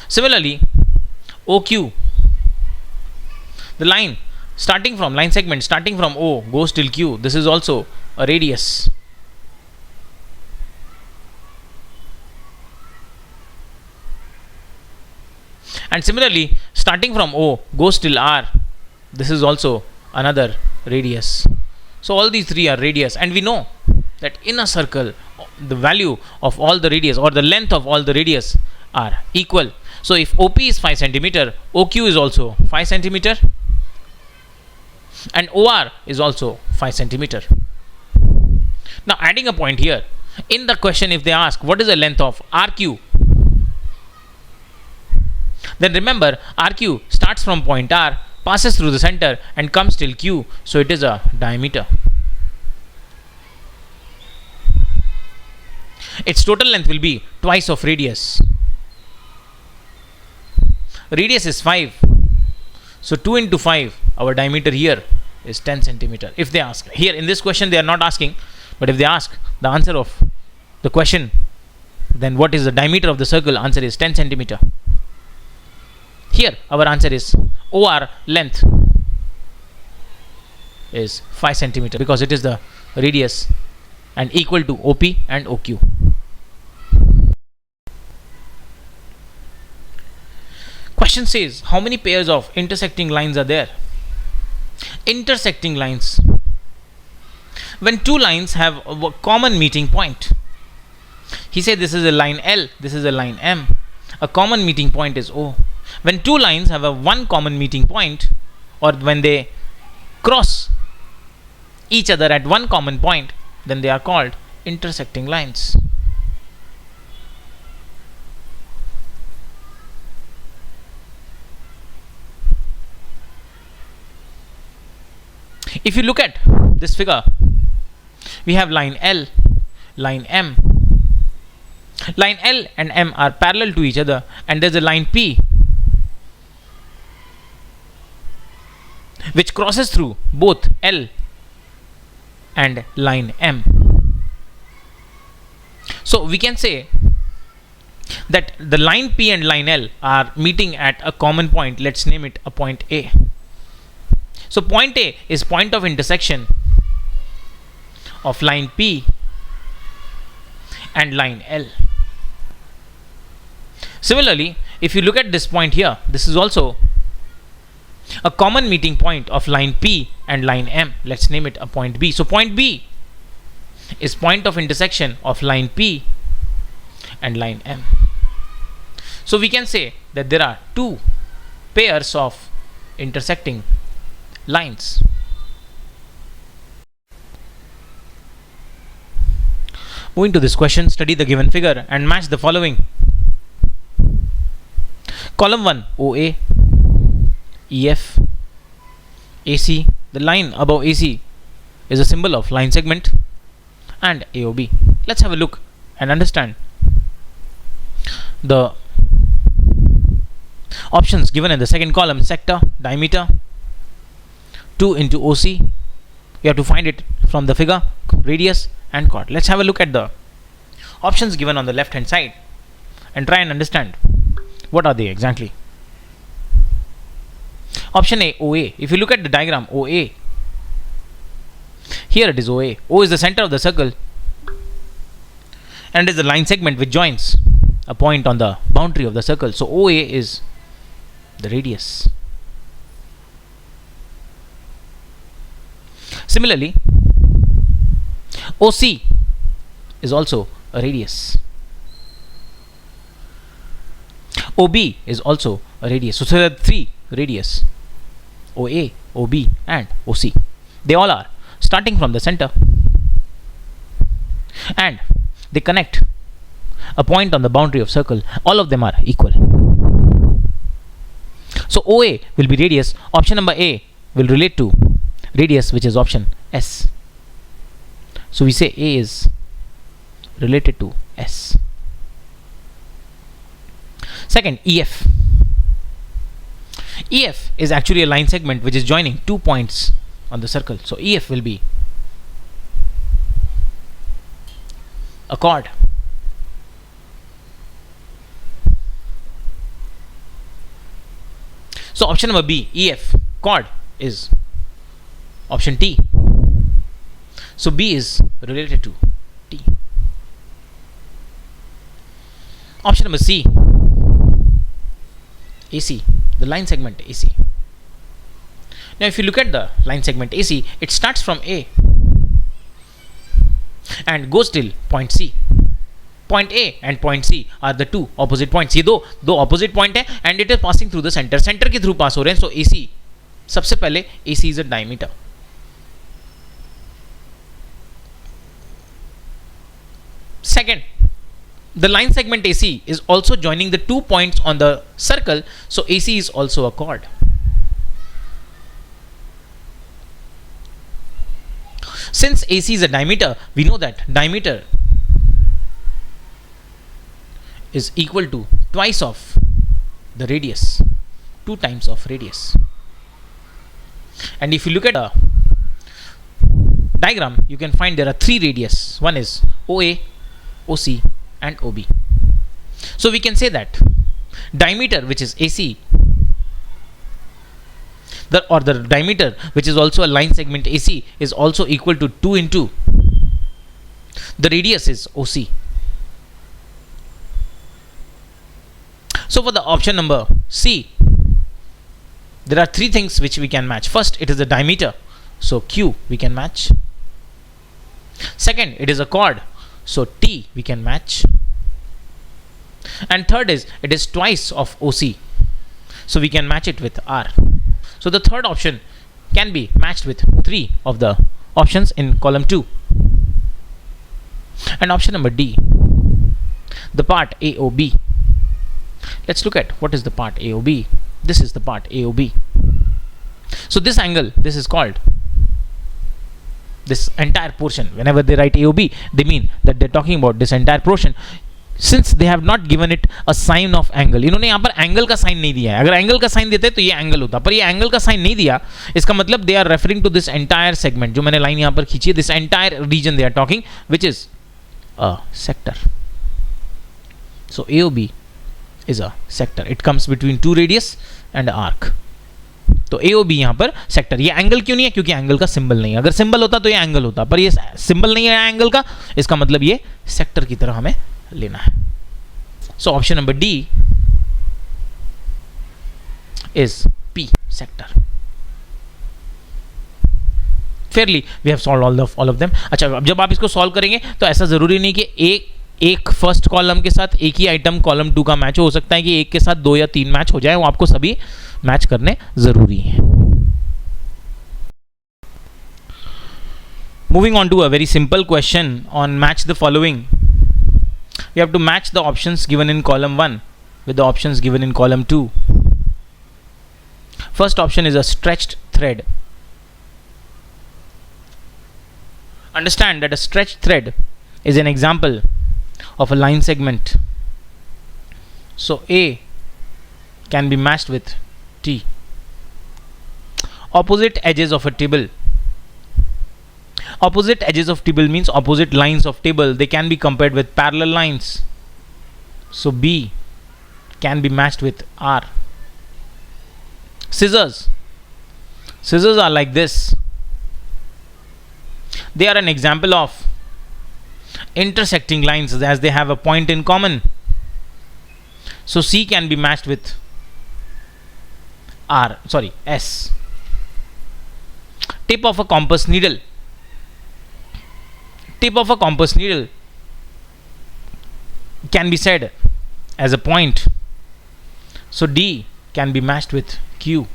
Speaker 1: Similarly, OQ, the line starting from line segment starting from O goes till Q. This is also a radius. And similarly, starting from O goes till R. This is also another radius. So all these 3 are radius, and we know that in a circle the value of all the radius or the length of all the radius are equal. So if OP is 5 centimeter, OQ is also 5 centimeter and OR is also 5 centimeter. Now adding a point here, in the question if they ask what is the length of RQ, then remember RQ starts from point R, passes through the center and comes till Q, so it is a diameter. Its total length will be twice of radius. Radius is 5, so 2 into 5, our diameter here is 10 centimeter. If they ask, here in this question they are not asking, but if they ask the answer of the question, then what is the diameter of the circle, answer is 10 centimeter. Here our answer is OR length is 5 centimeter because it is the radius and equal to OP and OQ. Question says, how many pairs of intersecting lines are there? Intersecting lines. When 2 lines have a common meeting point. He said this is a line L, this is a line M. A common meeting point is O. When 2 lines have a one common meeting point, or when they cross each other at one common point, then they are called intersecting lines. If you look at this figure, we have line L, line M. Line L and M are parallel to each other, and there's a line P which crosses through both L and line M. So we can say that the line P and line L are meeting at a common point. Let's name it a point A. So point A is point of intersection of line P and line L. Similarly, if you look at this point here, this is also a common meeting point of line P and line M. Let's name it a point B. So point B is point of intersection of line P and line M. So we can say that there are two pairs of intersecting lines. Moving to this question, study the given figure and match the following. Column 1, OA, EF, AC. The line above AC is a symbol of line segment, and AOB. Let's have a look and understand the options given in the second column. Sector, diameter, 2 into OC. You have to find it from the figure, radius and chord. Let's have a look at the options given on the left hand side and try and understand what are they exactly. Option A, OA. If you look at the diagram, OA, here it is OA. O is the center of the circle and is the line segment which joins a point on the boundary of the circle. So OA is the radius. Similarly, OC is also a radius. OB is also a radius. So there are three radius: OA, OB and OC. They all are starting from the center and they connect a point on the boundary of circle. All of them are equal. So OA will be radius. Option number A will relate to radius, which is option S. So we say A is related to S. Second, EF. EF is actually a line segment which is joining 2 points on the circle. So EF will be a chord. So option number B, EF, chord, is option T. So B is related to T. Option number C, AC, the line segment AC. Now if you look at the line segment AC, it starts from A and goes till point C. Point A and point C are the two opposite points. ये दो opposite point है and it is passing through the center. Center के through pass हो रहे हैं. So AC, सबसे पहले AC is a diameter. Second, the line segment AC is also joining the 2 points on the circle. So AC is also a chord. Since AC is a diameter, we know that diameter is equal to twice of the radius, 2 times of radius. And if you look at the diagram, you can find there are 3 radius. One is OA, OC and OB. So we can say that diameter, which is AC, the diameter which is also a line segment AC, is also equal to 2 into the radius is OC. So for the option number C, there are 3 things which we can match. First, it is the diameter, so Q we can match. Second, it is a chord, so T we can match. And third is, it is twice of OC, so we can match it with R. So the third option can be matched with 3 of the options in column 2. And option number D, the part AOB. Let's look at what is the part AOB. This is the part AOB. So this angle, this is called, this entire portion. Whenever they write AOB, they mean that they're talking about this entire portion. Since they have not given it a sign of angle, इन्होंने यहाँ पर angle का sign नहीं दिया है. अगर angle का sign देते तो ये एंगल होता, पर ये एंगल का साइन नहीं दिया. इसका मतलब they are referring to this entire segment, जो मैंने लाइन यहाँ पर खींची है, this entire region they are talking, which is a sector. So AOB is a sector. It comes between 2 radius and arc. तो AOB यहाँ पर सेक्टर. ये एंगल क्यों नहीं है? क्योंकि एंगल का सिंबल नहीं है. अगर सिंबल होता तो ये एंगल होता, पर ये सिंबल नहीं है एंगल का, इसका मतलब ये सेक्टर की तरह हमें लेना है. So option number D is P sector. Fairly we have solved all of them. अच्छा, अब जब आप इसको सॉल्व करेंगे तो ऐसा जरूरी नहीं कि एक फर्स्ट कॉलम के साथ एक ही आइटम कॉलम 2 का मैच हो सकता है कि एक के साथ 2 या 3 मैच हो जाए, वो आपको सभी मैच करने जरूरी है. Moving on to a very simple question on match the following. We have to match the options given in column 1 with the options given in column 2. First option is a stretched thread. Understand that a stretched thread is an example of a line segment. So A can be matched with T. Opposite edges of a table. Opposite edges of table means opposite lines of table. They can be compared with parallel lines. So B can be matched with R. Scissors. Scissors are like this. They are an example of intersecting lines as they have a point in common. So C can be matched with S. Tip of a compass needle. Tip of a compass needle can be said as a point. So D can be matched with Q.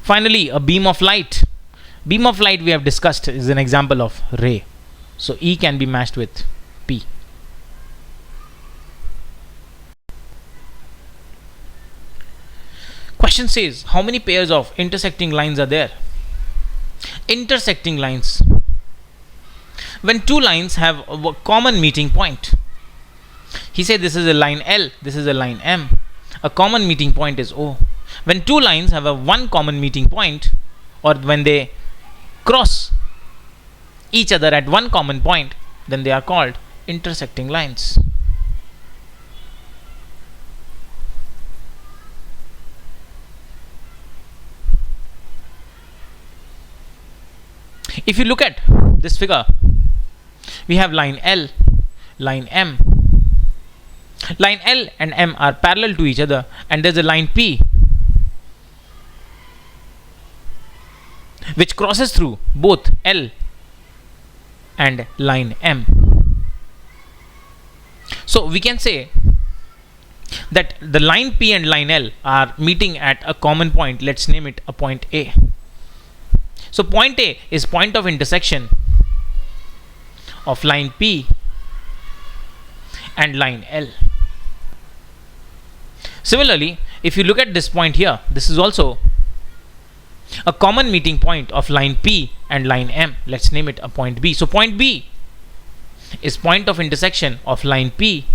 Speaker 1: Finally, a beam of light. Beam of light we have discussed is an example of ray. So E can be matched with P. Question says, how many pairs of intersecting lines are there? Intersecting lines. When two lines have a common meeting point. He said this is a line L, this is a line M. A common meeting point is O. When two lines have a one common meeting point, or when they cross each other at one common point, then they are called intersecting lines. If you look at this figure, we have line L, line M. Line L and M are parallel to each other, and there's a line P which crosses through both L and line M. So we can say that the line P and line L are meeting at a common point. Let's name it a point A. So point A is point of intersection of line P and line L. Similarly, if you look at this point here, this is also a common meeting point of line P and line M. Let's name it a point B. So point B is point of intersection of line P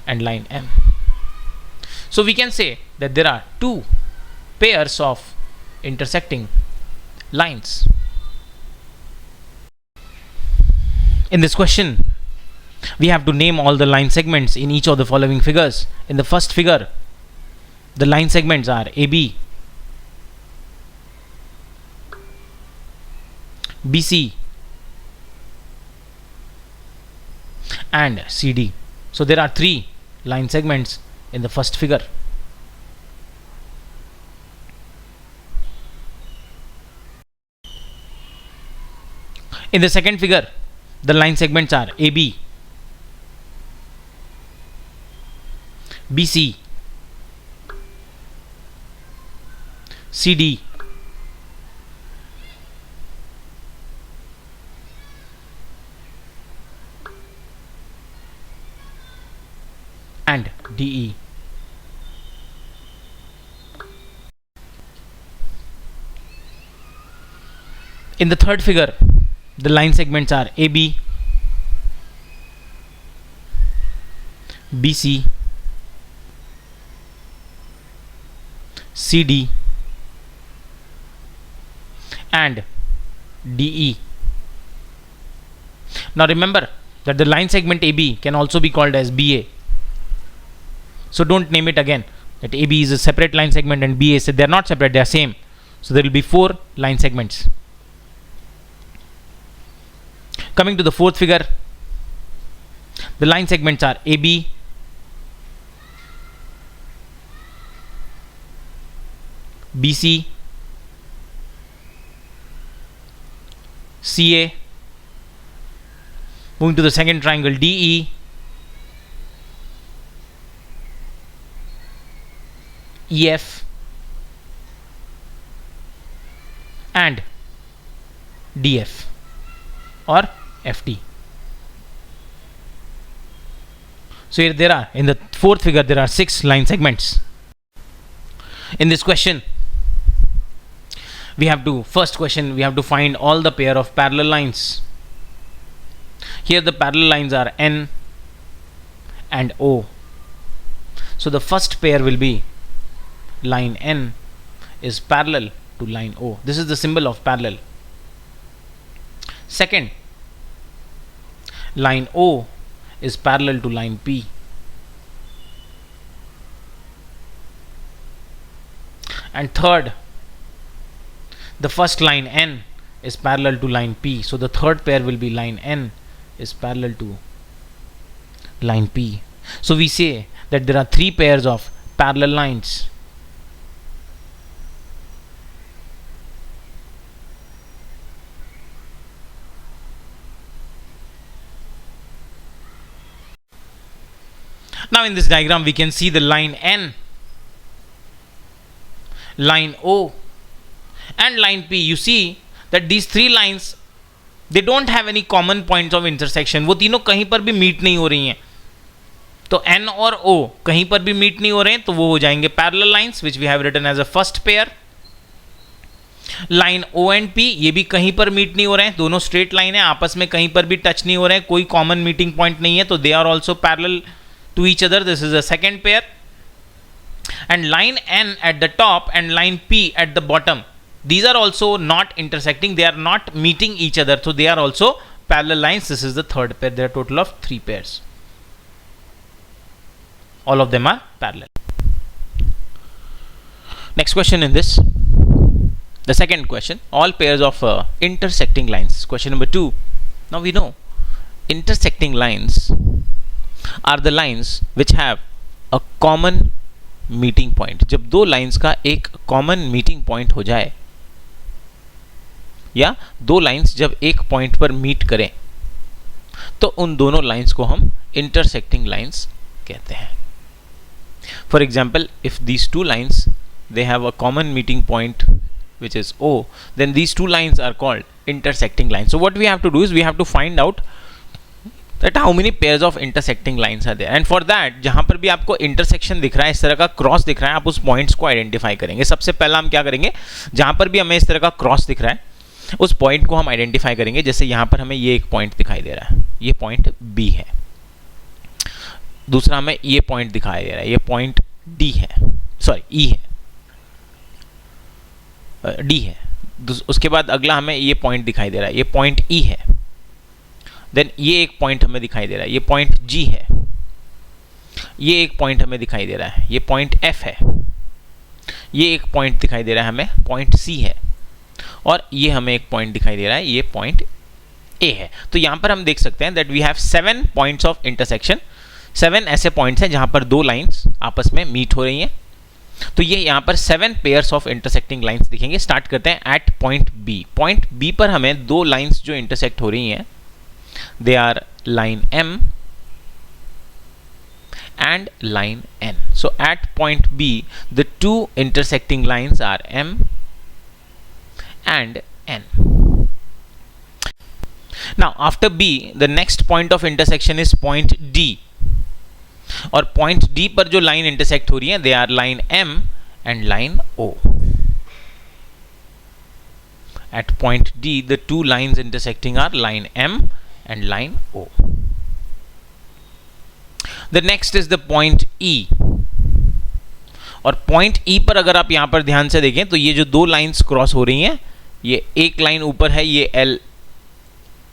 Speaker 1: and line M. So we can say that there are two pairs of intersecting lines. In this question, we have to name all the line segments in each of the following figures. In the first figure, the line segments are AB, BC and CD. So there are three line segments in the first figure. In the second figure, the line segments are AB, BC, CD and DE. In the third figure, the line segments are AB, BC, CD and DE. Now remember that the line segment AB can also be called as BA. So don't name it again that AB is a separate line segment and BA, so they are not separate, they are same. So there will be four line segments. Coming to the fourth figure, the line segments are AB, BC, CA. Moving to the second triangle, DE, EF, and DF or FT. So here there are, in the fourth figure, there are 6 line segments. In this question, we have to find all the pair of parallel lines. Here the parallel lines are N and O. So the first pair will be line N is parallel to line O. This is the symbol of parallel. Second, line O is parallel to line P. And third, the first line N is parallel to line P. So the third pair will be line N is parallel to line P. So we say that there are 3 pairs of parallel lines. Now in this diagram we can see the line N, line O and line P. You see that these 3 lines, they don't have any common points of intersection. वो तीनों कहीं पर भी meet नहीं हो रही हैं. तो N और O कहीं पर भी मीट नहीं हो रहे हैं, तो वो हो जाएंगे parallel lines which we have written as a first pair. Line O and P ये भी कहीं पर मीट नहीं हो रहे हैं, दोनों स्ट्रेट लाइन है, आपस में कहीं पर भी टच नहीं हो रहे हैं, कोई कॉमन मीटिंग पॉइंट नहीं है, तो they are also parallel to each other. This is a second pair. And line N at the top and line P at the bottom, these are also not intersecting, they are not meeting each other, so they are also parallel lines. This is the third pair. There are a total of 3 pairs. All of them are parallel. Next question in this, the second question, all pairs of intersecting lines. Question number 2. Now we know intersecting lines are the lines which have a common meeting point. जब 2 lines का एक common meeting point हो जाए, या 2 lines जब एक point पर meet करें, तो उन दोनों लाइंस को हम इंटरसेक्टिंग लाइंस कहते हैं. For example, if these 2 lines they have a common meeting point which is O, then these 2 lines are called intersecting lines. So what we have to do is we have to find out that how many pairs of intersecting lines are there, and for that जहां पर भी आपको intersection दिख रहा है, इस तरह का क्रॉस दिख रहा है, आप उस पॉइंट्स को आइडेंटिफाई करेंगे. सबसे पहला हम क्या करेंगे, जहां पर भी हमें इस तरह का क्रॉस दिख रहा है उस पॉइंट को हम आइडेंटिफाई करेंगे. जैसे यहां पर हमें ये एक पॉइंट दिखाई दे रहा है, ये पॉइंट B है. दूसरा हमें ये पॉइंट दिखाई दे रहा है, ये पॉइंट D है, सॉरी E है, D है. उसके बाद अगला हमें ये पॉइंट दिखाई दे रहा है, ये पॉइंट E है. देन ये एक पॉइंट हमें दिखाई दे रहा है, ये पॉइंट G है. ये एक पॉइंट हमें दिखाई दे रहा है, ये पॉइंट F है. ये एक पॉइंट दिखाई दे रहा है हमें, पॉइंट C है. और ये हमें एक पॉइंट दिखाई दे रहा है, ये पॉइंट A है. तो यहां पर हम देख सकते हैं that we have 7 points of intersection. 7 ऐसे पॉइंट्स हैं जहां पर 2 लाइंस आपस में मीट हो रही हैं. तो ये यहाँ पर 7 पेयर्स ऑफ इंटरसेक्टिंग लाइंस दिखेंगे. स्टार्ट करते हैं at point B. Point B पर हमें 2 लाइंस जो इंटरसेक्ट हो रही हैं, they are line M and line N. So at point B, the 2 intersecting lines are M and N. Now after B, the next point of intersection is point D. और point D पर जो line intersect हो रही है, they are line M and line O. At point D, the 2 lines intersecting are line M and line O. The next is the point E. और point E पर अगर आप यहां पर ध्यान से देखें तो ये जो 2 लाइंस क्रॉस हो रही हैं, ये एक लाइन ऊपर है, ये L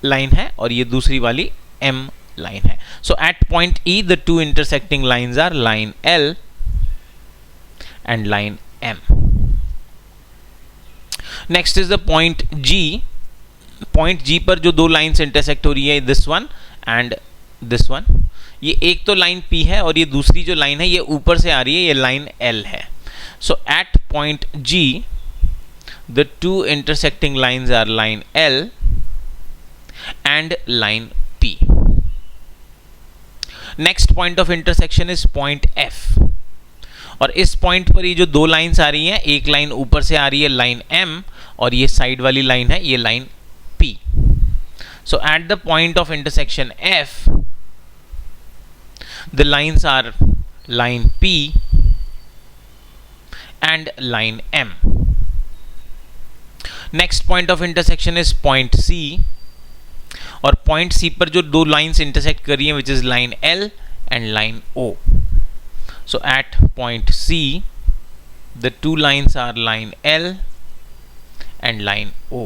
Speaker 1: लाइन है, और ये दूसरी वाली M लाइन है. So at point E, the 2 intersecting lines are line L and line M. Next is the point G. Point G पर जो 2 लाइंस इंटरसेक्ट हो रही है, this one and this one. ये एक तो लाइन P है और ये दूसरी जो लाइन है ये ऊपर से आ रही है, ये लाइन L है. So at point G, the two intersecting lines are line L and line P. Next point of intersection is point F, और इस पॉइंट पर ये जो दो लाइंस आ रही हैं, एक लाइन ऊपर से आ रही है लाइन M, और ये साइड वाली लाइन है ये line P. So at the point of intersection F, the lines are line P and line M. Next point of intersection is point C, और point C पर जो दो lines intersect कर रही हैं which is line L and line O. So at point C, the two lines are line L and line O.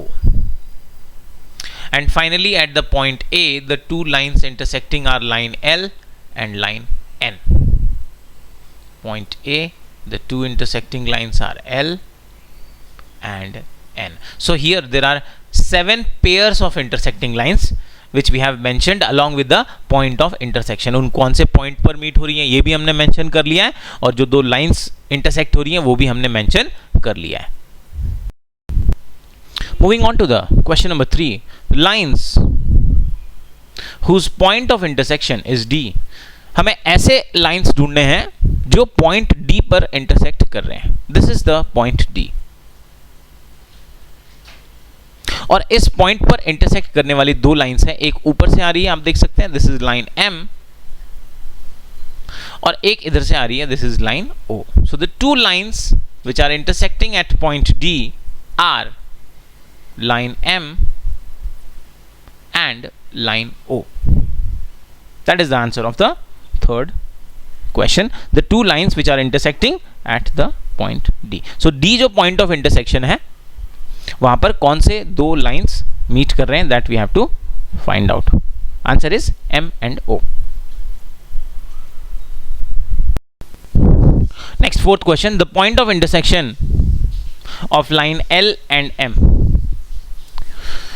Speaker 1: And finally at the point A, the two lines intersecting are line L and line N. Point A, the two intersecting lines are L and N. So here there are 7 pairs of intersecting lines which we have mentioned along with the point of intersection. उन कौन से point पर meet हो रही हैं ये भी हमने mention कर लिया है, और जो दो lines intersect हो रही हैं वो भी हमने mention कर लिया है. Moving on to the question number 3, lines whose point of intersection is D. हमें ऐसे लाइंस ढूंढने हैं जो पॉइंट D पर इंटरसेक्ट कर रहे हैं. This is the point D, और इस पॉइंट पर इंटरसेक्ट करने वाली दो लाइंस हैं. एक ऊपर से आ रही है, आप देख सकते हैं, दिस इज लाइन M, और एक इधर से आ रही है, this is line O. So the two lines which are intersecting at point D are line M and line O. That is the answer of the third question. The two lines which are intersecting at the point D. So D जो point of intersection है, वहां पर कौन से दो lines meet कर रहे हैं, that we have to find out. Answer is M and O. Next, fourth question. The point of intersection of line L and M.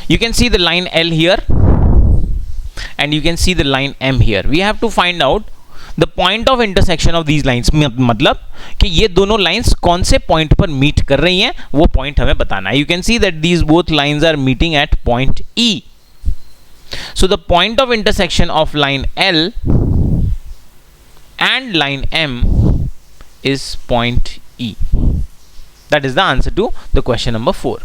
Speaker 1: You can see the line L here and you can see the line M here. We have to find out the point of intersection of these lines. मतलब कि ये दोनों lines कौन से point पर meet कर रही हैं, वो point हमें बताना है. You can see that these both lines are meeting at point E. So the point of intersection of line L and line M is point E. That is the answer to the question number 4.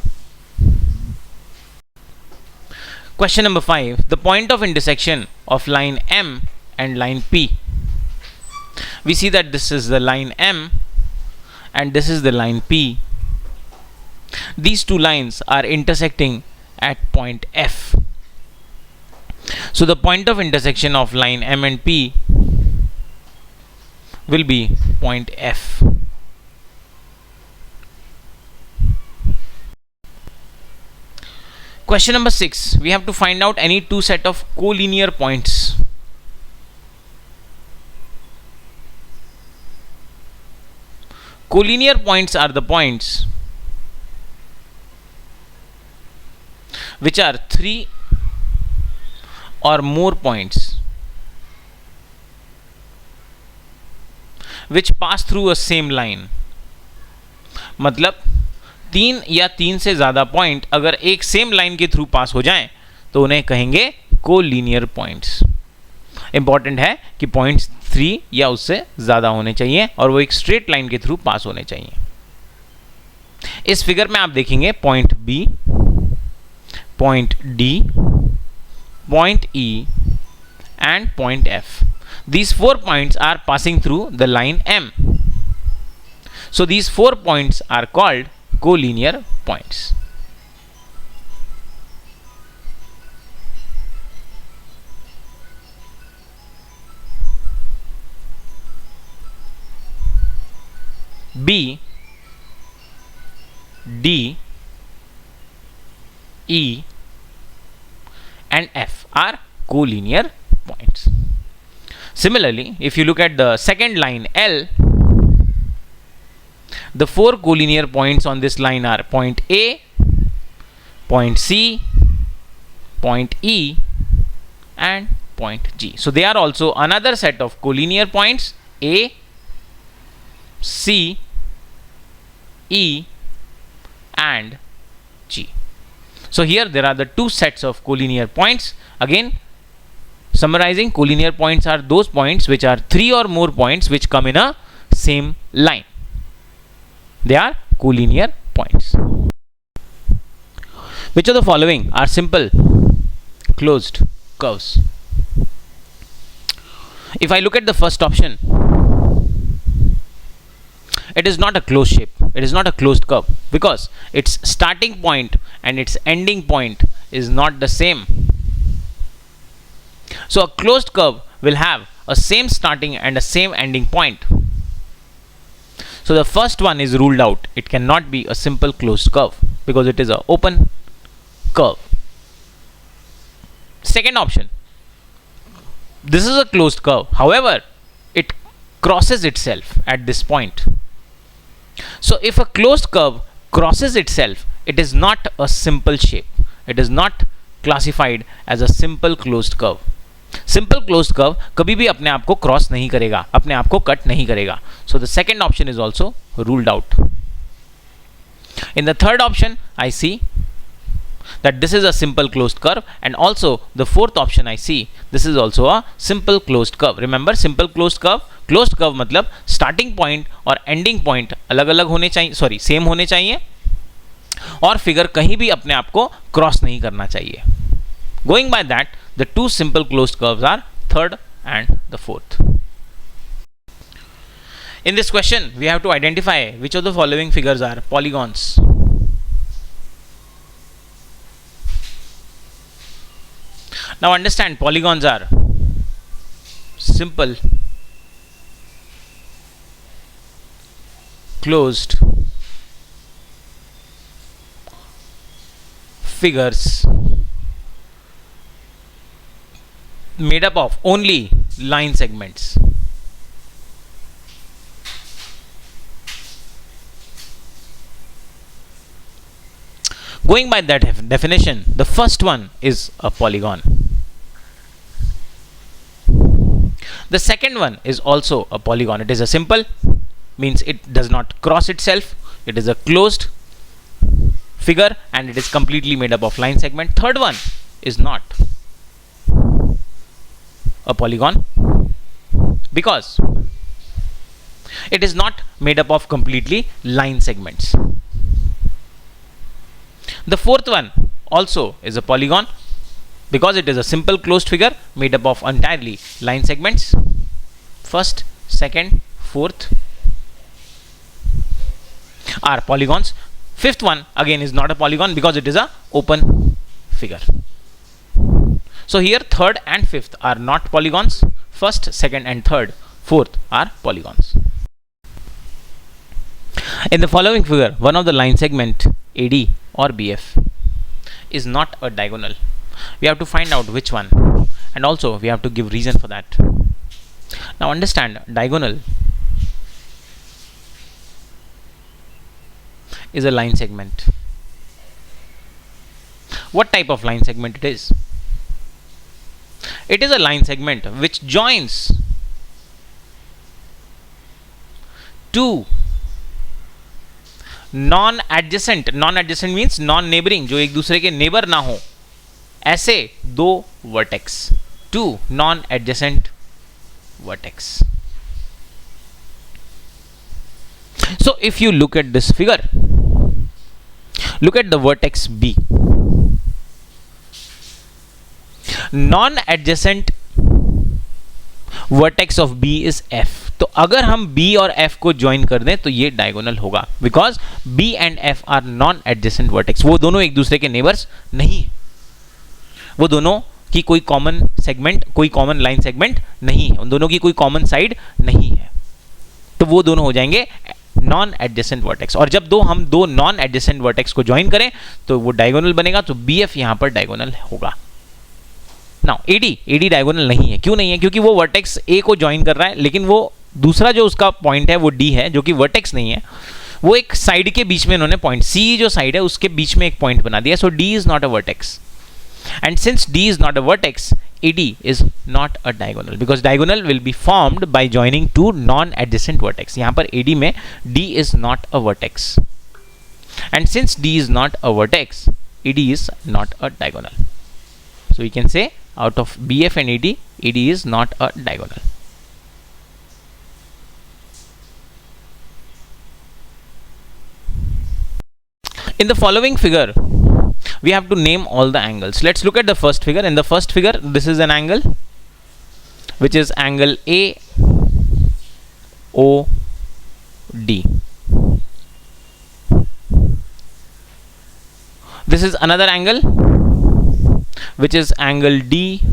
Speaker 1: Question number 5. The point of intersection of line M and line P. We see that this is the line M and this is the line P. These two lines are intersecting at point F. So the point of intersection of line M and P will be point F. Question number 6. We have to find out any two set of collinear points. Collinear points are the points which are 3 or more points which pass through a same line. मतलब 3 या 3 से ज़्यादा point अगर एक same line के through pass हो जाएं तो उन्हें कहेंगे कोलिनियर पॉइंट्स. इंपॉर्टेंट है कि पॉइंट्स 3 या उससे ज़्यादा होने चाहिए और वो एक स्ट्रेट लाइन के थ्रू पास होने चाहिए. इस फिगर में आप देखेंगे point B, point D, point E and point F. These 4 points are passing through the line M. So these 4 points are called collinear points. B, D, E and F are collinear points. Similarly, if you look at the second line L, the 4 collinear points on this line are point A, point C, point E and point G. So they are also another set of collinear points A, C E and G. So here there are the two sets of collinear points. Again, summarizing, collinear points are those points which are three or more points which come in a same line. They are collinear points. Which of the following are simple closed curves? If I look at the first option, it is not a closed shape, it is not a closed curve, because its starting point and its ending point is not the same. So a closed curve will have a same starting and a same ending point. So the first one is ruled out. It cannot be a simple closed curve because it is an open curve. Second option, this is a closed curve, however it crosses itself at this point. So if a closed curve crosses itself, it is not a simple shape, it is not classified as a simple closed curve. Simple closed curve कभी भी अपने आप को cross नहीं करेगा, अपने आप को कट नहीं करेगा. So the second option is also ruled out. In the third option, I see that this is a simple closed curve, and also the fourth option I see this is also a simple closed curve. Remember, simple closed curve मतलब starting point और ending point अलग अलग होने चाहिए, sorry same होने चाहिए, और figure कहीं भी अपने आप को क्रॉस नहीं करना चाहिए. Going by that, the two simple closed curves are third and the fourth. In this question, we have to identify which of the following figures are polygons. Now understand, polygons are simple closed figures made up of only line segments. Going by that definition, the first one is a polygon. The second one is also a polygon. It is a simple, means it does not cross itself. It is a closed figure and it is completely made up of line segment. Third one is not a polygon because it is not made up of completely line segments. The fourth one also is a polygon because it is a simple closed figure made up of entirely line segments. First, second, fourth are polygons. Fifth one again is not a polygon because it is a open figure. So here third and fifth are not polygons. First, second and third, fourth are polygons. In the following figure, one of the line segment AD or BF is not a diagonal. We have to find out which one, and also we have to give reason for that. Now understand, diagonal is a line segment. What type of line segment it is? It is a line segment which joins two non-adjacent means non-neighboring, जो एक दूसरे के neighbour ना हो, ऐसे दो vertex, two non-adjacent vertex. So if you look at this figure, look at the vertex B. Non-adjacent vertex of B is F. तो अगर हम B और F को ज्वाइन कर दें तो ये डायगोनल होगा, because B and F are non adjacent vertex. वो दोनों एक दूसरे के नेबर्स नहीं, वो दोनों की कोई कॉमन सेगमेंट, कोई कॉमन लाइन सेगमेंट नहीं है, उन दोनों की कोई कॉमन साइड नहीं है, तो वो दोनों हो जाएंगे नॉन एडजेसेंट वर्टेक्स. और जब हम दो नॉन एडजेसेंट वर्टेक्स को ज्वाइन करें तो वो डायगोनल बनेगा, तो BF यहां पर डायगोनल होगा. नाउ AD डायगोनल नहीं है. क्यों नहीं है? क्योंकि वो वर्टेक्स A को ज्वाइन कर रहा है, लेकिन वो दूसरा जो उसका पॉइंट है वो D है, जो कि वर्टेक्स नहीं है. वो एक साइड के बीच में उन्होंने पॉइंट, C जो साइड है उसके बीच में एक पॉइंट बना दिया. सो D is not a vertex, and since D is not a vertex, AD is not a diagonal, because diagonal will be formed by joining two non-adjacent vertex. यहाँ पर AD में D is not a vertex. and since D is not a vertex, ED is not a diagonal. So we can say out of BF and ED, ED is not a diagonal. In the following figure, we have to name all the angles. Let's look at the first figure. In the first figure, this is an angle which is angle AOD. This is another angle which is angle DOC.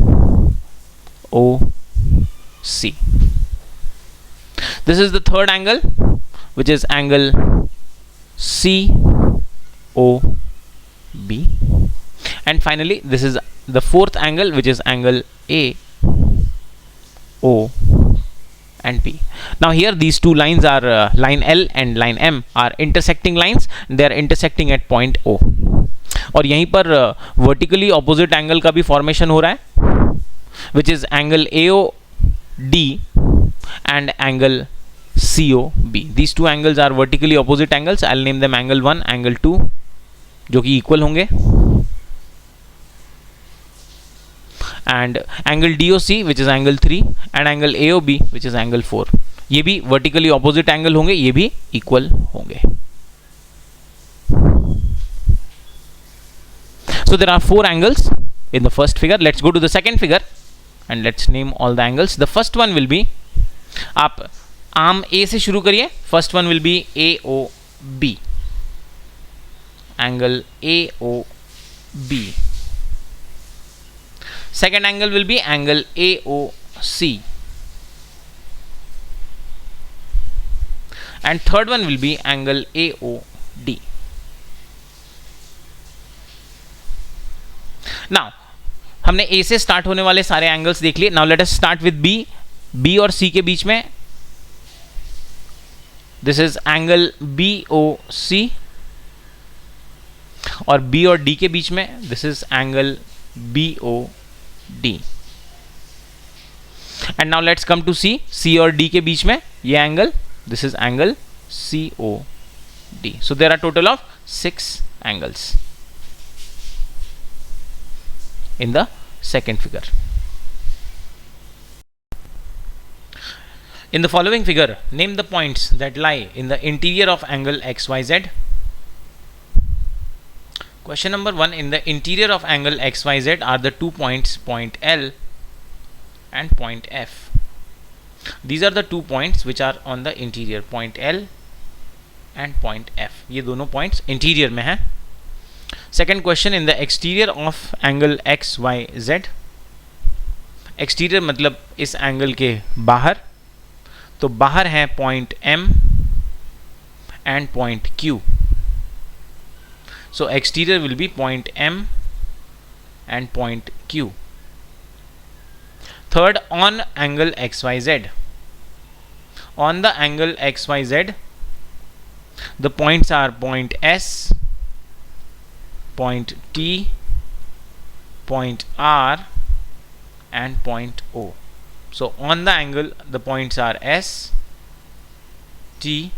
Speaker 1: This is the third angle which is angle COB, and finally this is the fourth angle which is angle AO and P. Now here these two lines are line L and line M are intersecting lines. They are intersecting at point O. और यहीं पर vertically opposite angle का भी formation हो रहा है which is angle AOD and angle COB. These two angles are vertically opposite angles. I'll name them angle 1, angle 2, जो कि इक्वल होंगे, and angle DOC which is angle 3 and angle AOB which is angle 4. ये भी vertically opposite angle होंगे, ये भी equal होंगे. So there are 4 angles in the first figure. Let's go to the second figure and let's name all the angles. The first one will be, आप arm A से शुरू करिए. First one will be AOB. Angle AOB. Second angle will be angle AOC. And third one will be angle AOD. Now, हमने A से start होने वाले सारे angles देख लिए. Now let us start with B. B और C के बीच में दिस इज एंगल BOC, और B और D के बीच में this is angle BOD. And now let's come to C. C और D के बीच में ये angle, this is angle COD. So there are total of 6 angles in the second figure. In the following figure, name the points that lie in the interior of angle XYZ. Question number 1. In the interior of angle XYZ are the 2 points, point L and point F. These are the 2 points which are on the interior, point L and point F. ये दोनों points interior में हैं. Second question, in the exterior of angle XYZ. Exterior मतलब इस angle के बाहर, तो बाहर है point M and point Q. So exterior will be point M and point Q. Third, on angle XYZ. On the angle XYZ, the points are point S, point T, point R and point O. So on the angle the points are S, T,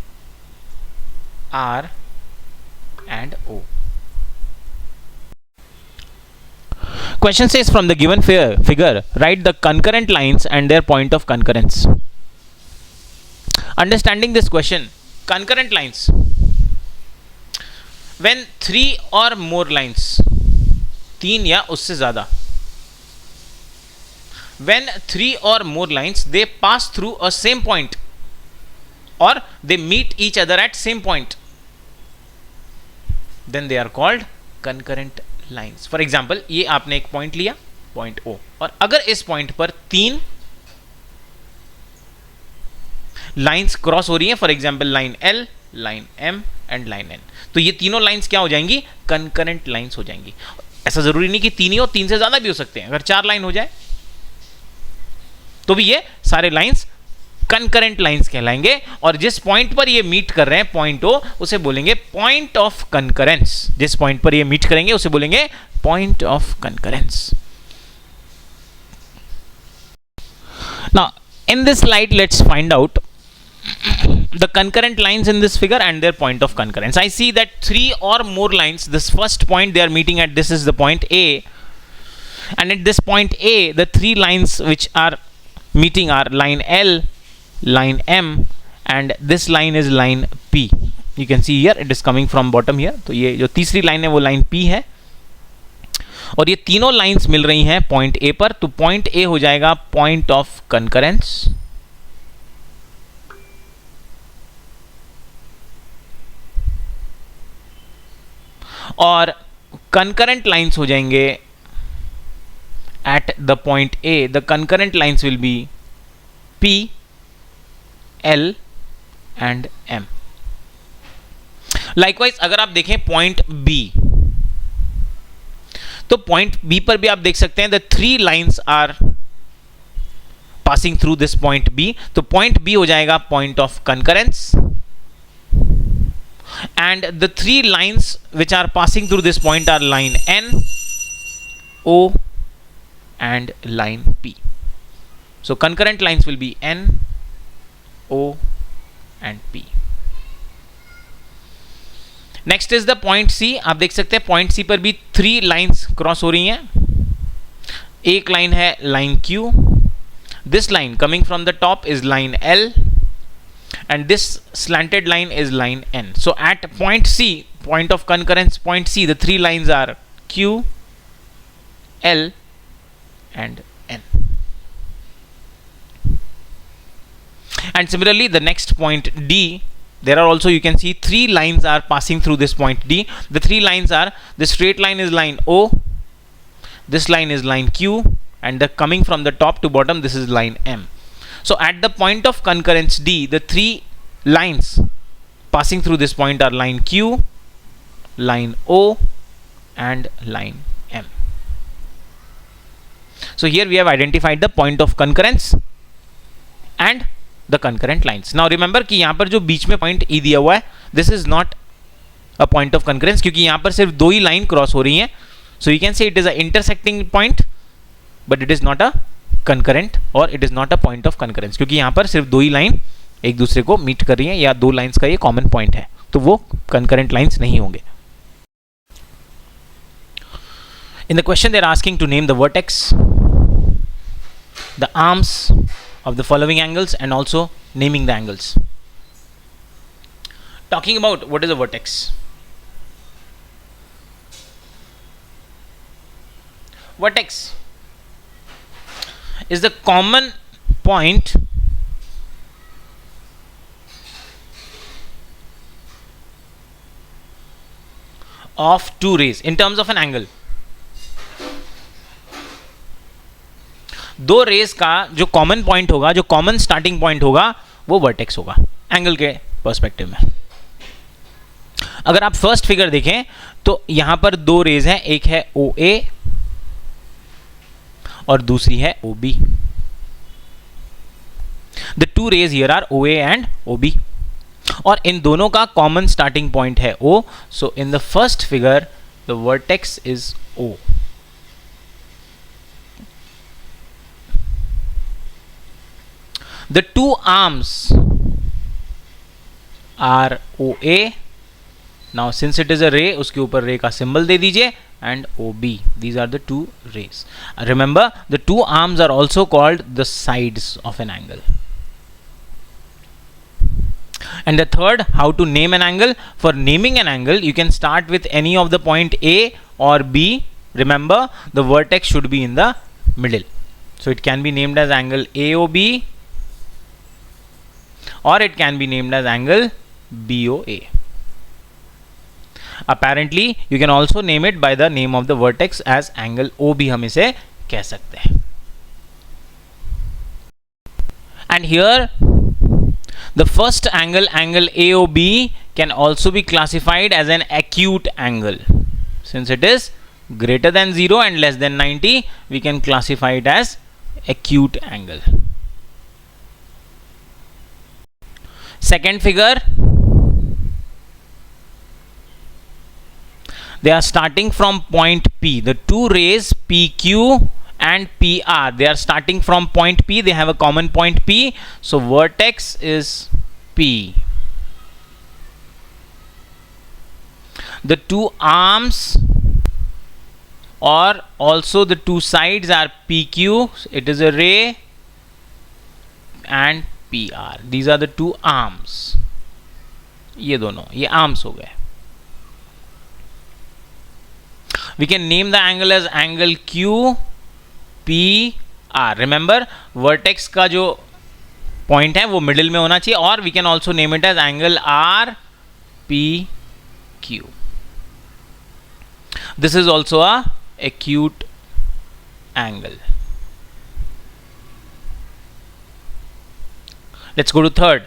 Speaker 1: R and O. Question says, from the given figure write the concurrent lines and their point of concurrence. Understanding this question, concurrent lines, when 3 or more lines, 3 या उससे ज़्यादा, when 3 or more lines they pass through a same point or they meet each other at same point, then they are called concurrent lines. For example, ये आपने एक point लिया, point O, और अगर इस point पर 3 lines क्रॉस हो रही हैं, for example line L, line M and line N, तो ये तीनों लाइंस क्या हो जाएंगी? कंकरेंट लाइंस हो जाएंगी. ऐसा जरूरी नहीं कि 3 ही हो, 3 से ज्यादा भी हो सकते हैं. अगर 4 लाइन हो जाए तो भी ये सारे लाइंस कंकरेंट लाइंस कहलाएंगे. और जिस पॉइंट पर ये मीट कर रहे हैं, पॉइंट O, उसे बोलेंगे पॉइंट ऑफ कंकरेंस. जिस पॉइंट पर ये मीट करेंगे उसे बोलेंगे point of concurrence. Now in this slide let's find out the concurrent lines in this figure and their point of concurrence. I see that 3 or more lines, this first point they are meeting at, this is the point A, and at this point A the 3 lines which are meeting are line L, line M, and this line is line P. You can see here it is coming from bottom here. तो ये जो तीसरी line है वो line P है, और ये तीनों लाइंस मिल रही हैं पॉइंट A पर, तो पॉइंट A हो जाएगा पॉइंट ऑफ कंकरेंस, और concurrent lines हो जाएंगे at the point A. The concurrent lines will be P, L and M. Likewise अगर आप देखें point B, तो point B पर भी आप देख सकते हैं the 3 lines are passing through this point B. तो point B हो जाएगा point of concurrence, and the 3 lines which are passing through this point are line N, O and line P. So concurrent lines will be N, O and P. Next is the point C. आप देख सकते हैं point C पर भी 3 lines cross हो रही हैं. एक लाइन है line Q, this line coming from the top is line L, and this slanted line is line N. So at point C, point of concurrence point C, the 3 lines are Q, L and N. And similarly the next point D, there are also, you can see 3 lines are passing through this point D. The 3 lines are, the straight line is line O, this line is line Q, and the coming from the top to bottom, this is line M. So at the point of concurrence D, the 3 lines passing through this point are line Q, line O and line M. So here we have identified the point of concurrence and the concurrent lines. Now remember कि यहाँ पर जो बीच में point E दिया हुआ है, this is not a point of concurrence, क्योंकि यहाँ पर सिर्फ 2 ही लाइन क्रॉस हो रही हैं. So you can say it is a intersecting point, but it is not a concurrent or it is not a point of concurrence, क्योंकि यहाँ पर सिर्फ 2 ही लाइन एक दूसरे को मीट कर रही हैं, या 2 लाइंस का ये कॉमन पॉइंट है, तो वो concurrent lines नहीं होंगे. In the question they are asking to name the vertex, the arms of the following angles, and also naming the angles. Talking about what is a vertex. Vertex is the common point of 2 rays in terms of an angle. 2 raise का जो common point होगा, जो common starting point होगा, वो vertex होगा angle के perspective में. अगर आप फर्स्ट फिगर देखें तो यहां पर 2 रेज हैं, एक है OA और दूसरी है OB. The 2 rays here are OA and OB, और इन दोनों का कॉमन स्टार्टिंग पॉइंट है O. So in the first figure the vertex is O. The 2 arms are OA. Now since it is a ray, उसके ऊपर ray का symbol दे दीजिए, and OB. These are the 2 rays. Remember, the 2 arms are also called the sides of an angle. And the third, how to name an angle. For naming an angle, you can start with any of the point A or B. Remember, the vertex should be in the middle. So it can be named as angle AOB, or it can be named as angle BOA. Apparently you can also name it by the name of the vertex as angle OB, हम इसे कह सकते हैं. And here the first angle, angle AOB, can also be classified as an acute angle. Since it is greater than 0 and less than 90, we can classify it as acute angle. Second figure, they are starting from point P. The 2 rays PQ and PR, they are starting from point P. They have a common point P. So vertex is P. The two arms or also the two sides are PQ. It is a ray and PR. These are the two arms. ये दोनों, ये arms हो गए. We can name the angle as angle Q P R. Remember, vertex का जो point है वो middle में होना चाहिए, और we can also name it as angle R P Q. This is also a acute angle. Let's go to third.